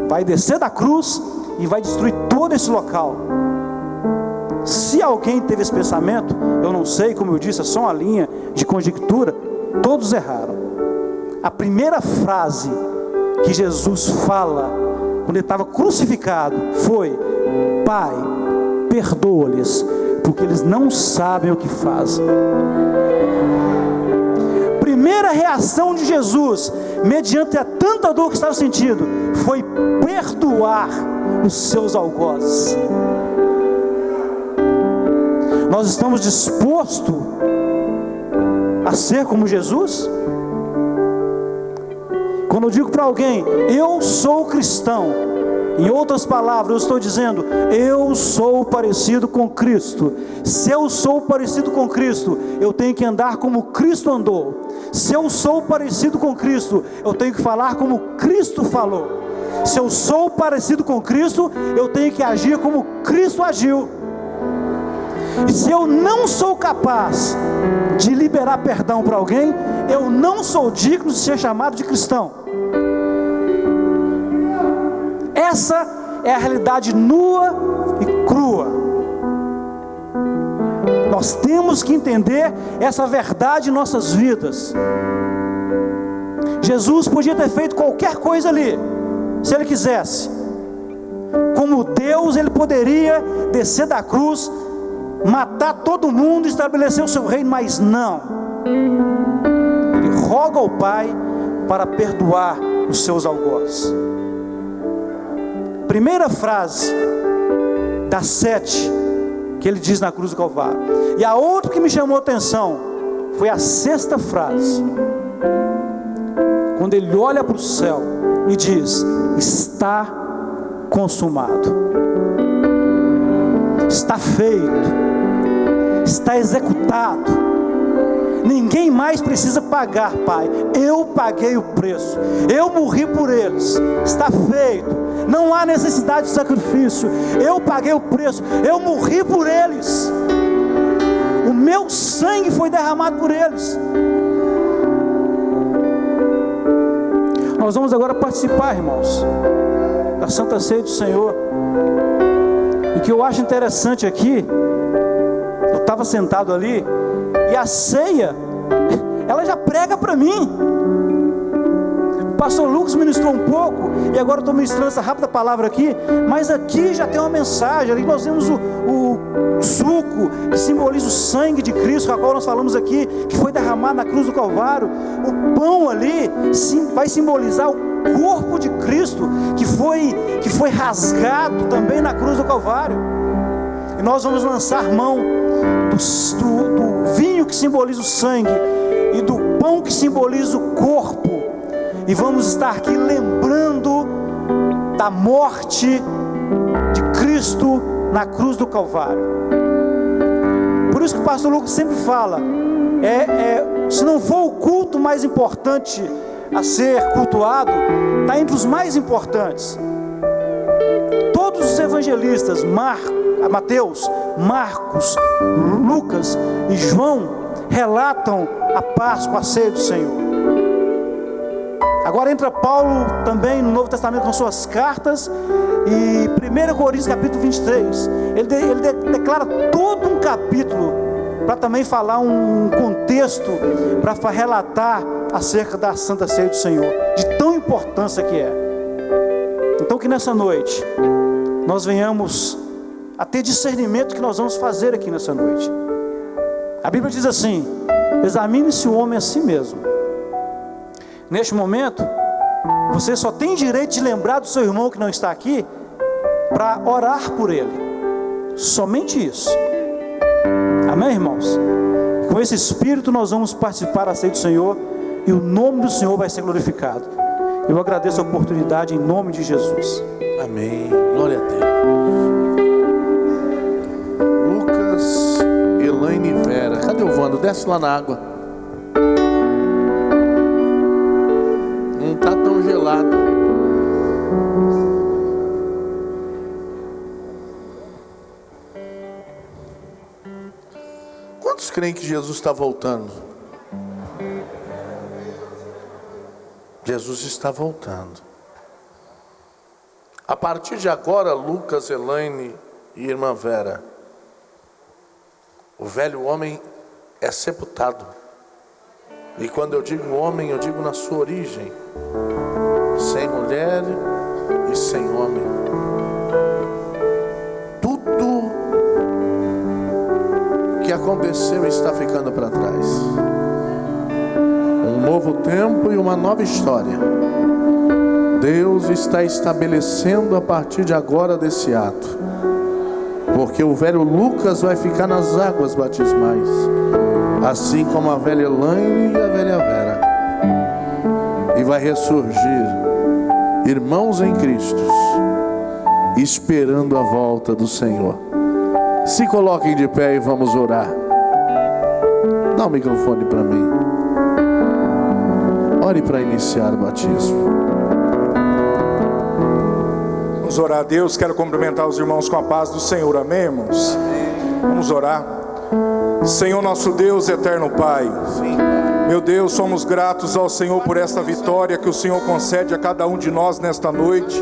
vai descer da cruz e vai destruir todo esse local. Se alguém teve esse pensamento, eu não sei, como eu disse, é só uma linha de conjectura, todos erraram. A primeira frase que Jesus fala, quando ele estava crucificado, foi: Pai, perdoa-lhes, porque eles não sabem o que fazem. Primeira reação de Jesus, mediante a tanta dor que estava sentindo, foi perdoar os seus algozes. Nós estamos dispostos a ser como Jesus? Quando eu digo para alguém, eu sou cristão, em outras palavras, eu estou dizendo, eu sou parecido com Cristo. Se eu sou parecido com Cristo, eu tenho que andar como Cristo andou. Se eu sou parecido com Cristo, eu tenho que falar como Cristo falou. Se eu sou parecido com Cristo, eu tenho que agir como Cristo agiu. E se eu não sou capaz de liberar perdão para alguém, eu não sou digno de ser chamado de cristão. Essa é a realidade nua e crua. Nós temos que entender essa verdade em nossas vidas. Jesus podia ter feito qualquer coisa ali, se ele quisesse. Como Deus, ele poderia descer da cruz, matar todo mundo e estabelecer o seu reino, mas não. Ele roga ao Pai para perdoar os seus algozes. Primeira frase das 7 que ele diz na cruz do Calvário. E a outra que me chamou a atenção foi a 6ª frase, quando ele olha para o céu e diz: está consumado, está feito, está executado. Ninguém mais precisa pagar, Pai. Eu paguei o preço, eu morri por eles, está feito. Não há necessidade de sacrifício. Eu paguei o preço, eu morri por eles. O meu sangue foi derramado por eles. Nós vamos agora participar, irmãos, da Santa Ceia do Senhor. E o que eu acho interessante aqui, eu estava sentado ali, e a ceia, ela já prega para mim. O pastor Lucas ministrou um pouco, e agora eu estou ministrando essa rápida palavra aqui, mas aqui já tem uma mensagem. Ali nós temos o suco, que simboliza o sangue de Cristo, com a qual nós falamos aqui, que foi derramado na cruz do Calvário. O pão ali vai simbolizar o corpo de Cristo, que foi rasgado também na cruz do Calvário. E nós vamos lançar mão do vinho que simboliza o sangue e do pão que simboliza o corpo, e vamos estar aqui lembrando da morte de Cristo na cruz do Calvário. Por isso que o pastor Lucas sempre fala, se não for o culto mais importante a ser cultuado, está entre os mais importantes. Todos os evangelistas, Mateus, Marcos, Lucas e João, relatam a Páscoa, a ceia do Senhor. Agora entra Paulo também no Novo Testamento com suas cartas, e 1 Coríntios capítulo 23, ele declara todo um capítulo para também falar um contexto, para relatar acerca da Santa Ceia do Senhor, de tão importância que é. Então que nessa noite nós venhamos a ter discernimento que nós vamos fazer aqui nessa noite. A Bíblia diz assim: examine-se o homem a si mesmo. Neste momento, você só tem direito de lembrar do seu irmão que não está aqui para orar por ele. Somente isso. Amém, irmãos? Com esse espírito nós vamos participar da ceia do Senhor e o nome do Senhor vai ser glorificado. Eu agradeço a oportunidade em nome de Jesus. Amém. Glória a Deus. Lucas, Elaine e Vera. Cadê o Vando? Desce lá na água. Não está tão gelado. Quantos creem que Jesus está voltando? Jesus está voltando. A partir de agora, Lucas, Elaine e irmã Vera, o velho homem é sepultado. E quando eu digo homem, eu digo na sua origem, sem mulher e sem homem. Tudo que aconteceu está ficando para trás. Um novo tempo e uma nova história. Deus está estabelecendo a partir de agora desse ato. Porque o velho Lucas vai ficar nas águas batismais, assim como a velha Elaine e a velha Vera. E vai ressurgir irmãos em Cristo, esperando a volta do Senhor. Se coloquem de pé e vamos orar. Dá o microfone para mim. Ore para iniciar o batismo. Vamos orar a Deus. Quero cumprimentar os irmãos com a paz do Senhor. Amém, irmãos? Vamos orar. Senhor nosso Deus, eterno Pai, meu Deus, somos gratos ao Senhor por esta vitória que o Senhor concede a cada um de nós nesta noite.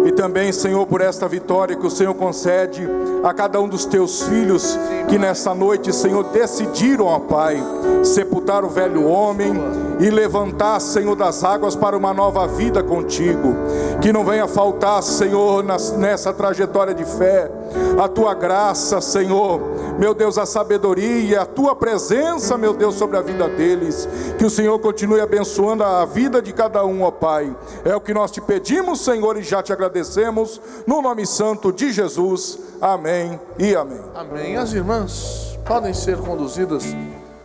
E também, Senhor, por esta vitória que o Senhor concede a cada um dos teus filhos que nesta noite, Senhor, decidiram, ó Pai, sepultar o velho homem e levantar, Senhor, das águas para uma nova vida contigo. Que não venha faltar, Senhor, nessa trajetória de fé, a tua graça, Senhor, meu Deus, a sabedoria, a tua presença, meu Deus, sobre a vida deles. Que o Senhor continue abençoando a vida de cada um, ó Pai. É o que nós te pedimos, Senhor, e já te agradecemos, no nome santo de Jesus. Amém e amém. Amém. As irmãs podem ser conduzidas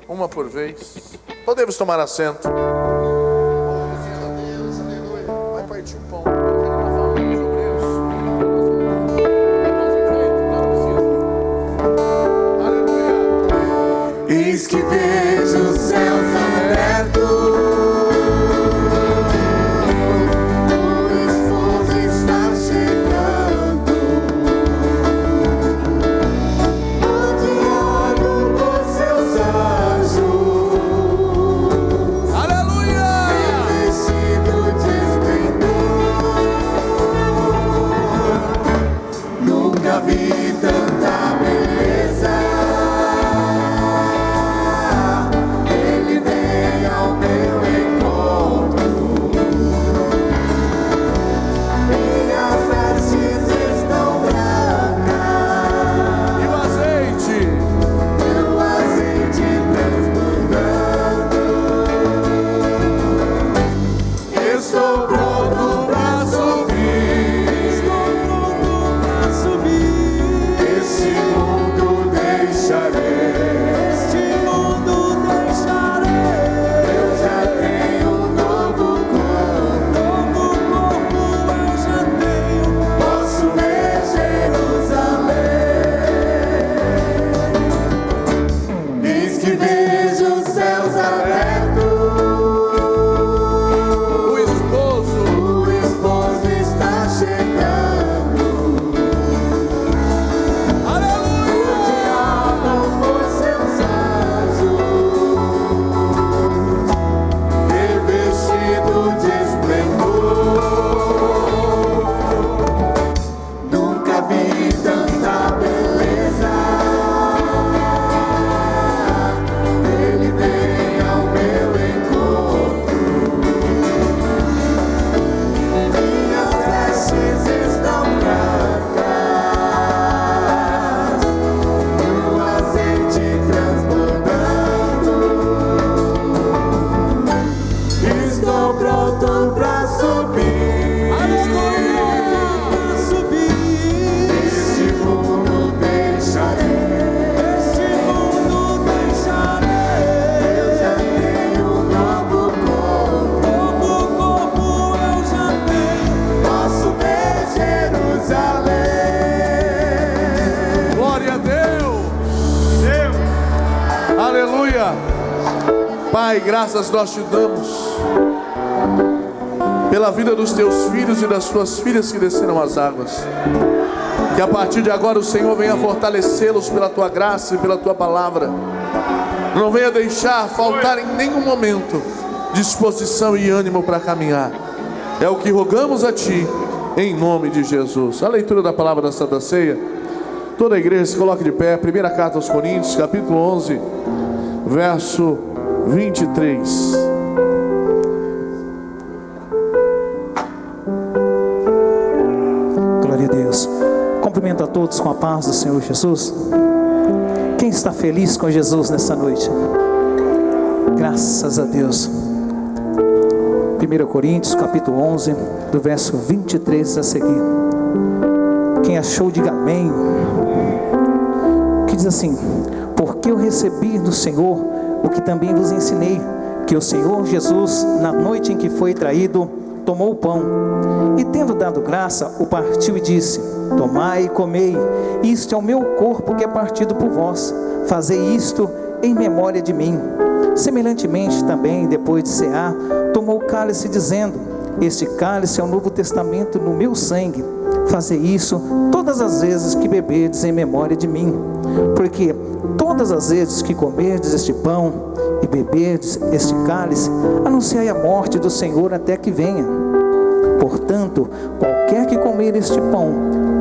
uma por vez. Podemos tomar assento. Vai partir o pão. Eis que vejo os céus abertos, o esposo está chegando, rodeado por seus anjos. Aleluia! Revestido de esplendor, nunca vi tanta beleza. Pai, graças nós te damos pela vida dos teus filhos e das tuas filhas que desceram as águas. Que a partir de agora o Senhor venha fortalecê-los pela tua graça e pela tua palavra. Não venha deixar faltar em nenhum momento disposição e ânimo para caminhar. É o que rogamos a ti, em nome de Jesus. A leitura da palavra da Santa Ceia. Toda a igreja se coloque de pé. Primeira carta aos Coríntios, capítulo 11, verso 23. Glória a Deus. Cumprimento a todos com a paz do Senhor Jesus. Quem está feliz com Jesus nessa noite? Graças a Deus. 1 Coríntios, capítulo 11, do verso 23 a seguir. Quem achou, diga amém. Que diz assim: porque eu recebi do Senhor o que também vos ensinei, que o Senhor Jesus, na noite em que foi traído, tomou o pão, e tendo dado graça, o partiu e disse: tomai e comei, isto é o meu corpo que é partido por vós, fazei isto em memória de mim. Semelhantemente também, depois de cear, tomou o cálice, dizendo: este cálice é o novo testamento no meu sangue, fazei isso todas as vezes que beberdes em memória de mim. Porque todas as vezes que comerdes este pão e beberdes este cálice, anunciai a morte do Senhor até que venha. Portanto, qualquer que comer este pão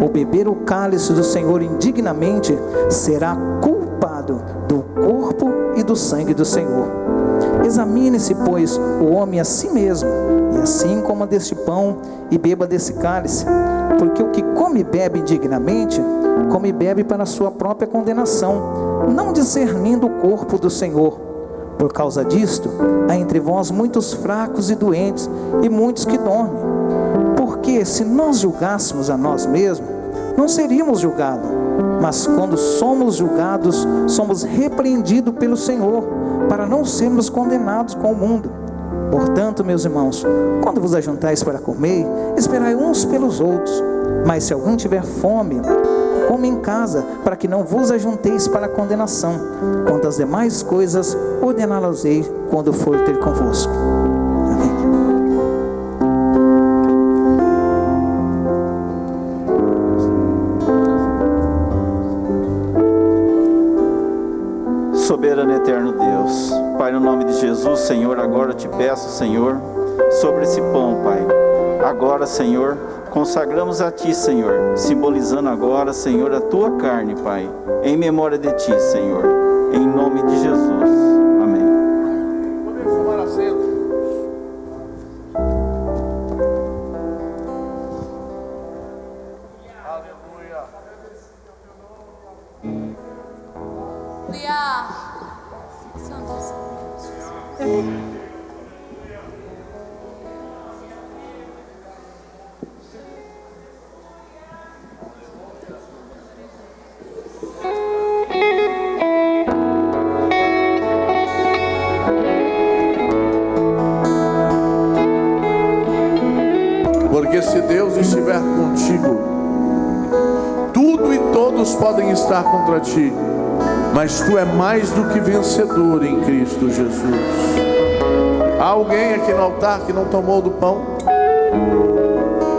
ou beber o cálice do Senhor indignamente, será culpado do corpo e do sangue do Senhor. Examine-se, pois, o homem a si mesmo, e assim coma deste pão e beba desse cálice. Porque o que come e bebe indignamente, come e bebe para a sua própria condenação, não discernindo o corpo do Senhor. Por causa disto, há entre vós muitos fracos e doentes, e muitos que dormem. Porque se nós julgássemos a nós mesmos, não seríamos julgados. Mas quando somos julgados, somos repreendidos pelo Senhor, para não sermos condenados com o mundo. Portanto, meus irmãos, quando vos ajuntais para comer, esperai uns pelos outros. Mas se alguém tiver fome, come em casa, para que não vos ajunteis para a condenação. Quanto às demais coisas, ordená-las-ei quando for ter convosco. Amém. Soberano e eterno Deus, Pai, no nome de Jesus, Senhor, agora eu te peço, Senhor, sobre esse pão, Pai. Agora, Senhor, consagramos a Ti, Senhor, simbolizando agora, Senhor, a Tua carne, Pai, em memória de Ti, Senhor, em nome de Jesus. Amém. Podemos tomar assento. Aleluia. Santo Deus. Porque se Deus estiver contigo, tudo e todos podem estar contra ti, mas tu é mais do que vencedor em Cristo Jesus. Há alguém aqui no altar que não tomou do pão?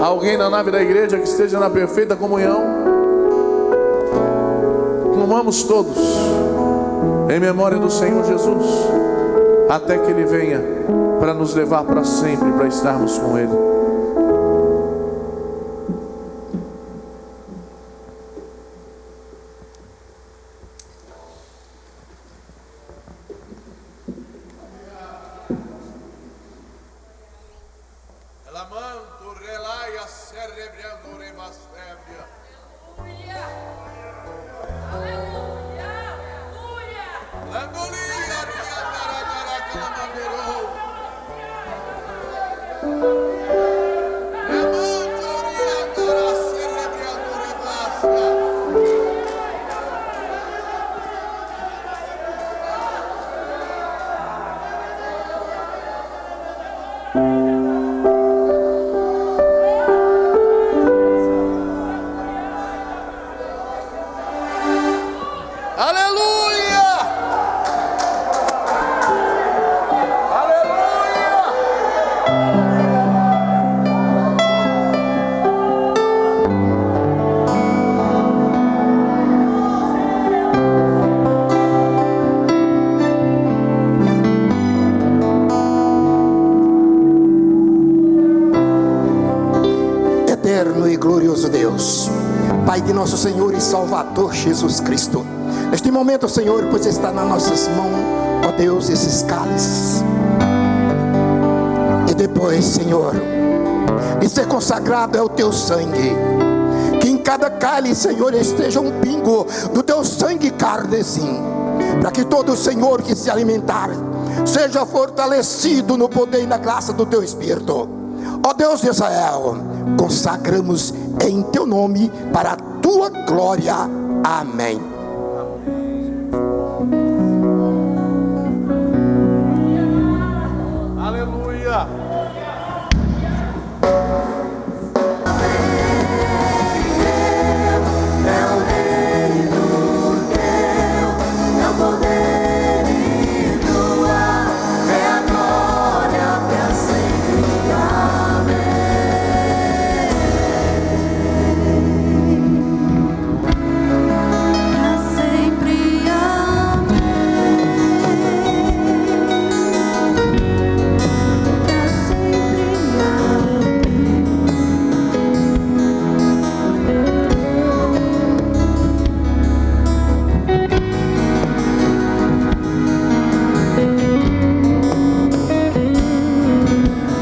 Há alguém na nave da igreja que esteja na perfeita comunhão? Comamos todos em memória do Senhor Jesus, até que Ele venha para nos levar para sempre, para estarmos com Ele. de nosso Senhor e Salvador Jesus Cristo. Neste momento, Senhor, pois está nas nossas mãos, ó Deus, esses cálices. E depois, Senhor, de ser consagrado é o teu sangue. Que em cada cálice, Senhor, esteja um pingo do teu sangue carmesim, para que todo Senhor que se alimentar seja fortalecido no poder e na graça do teu Espírito. Ó Deus de Israel, consagramos em teu nome para a tua glória. Amém.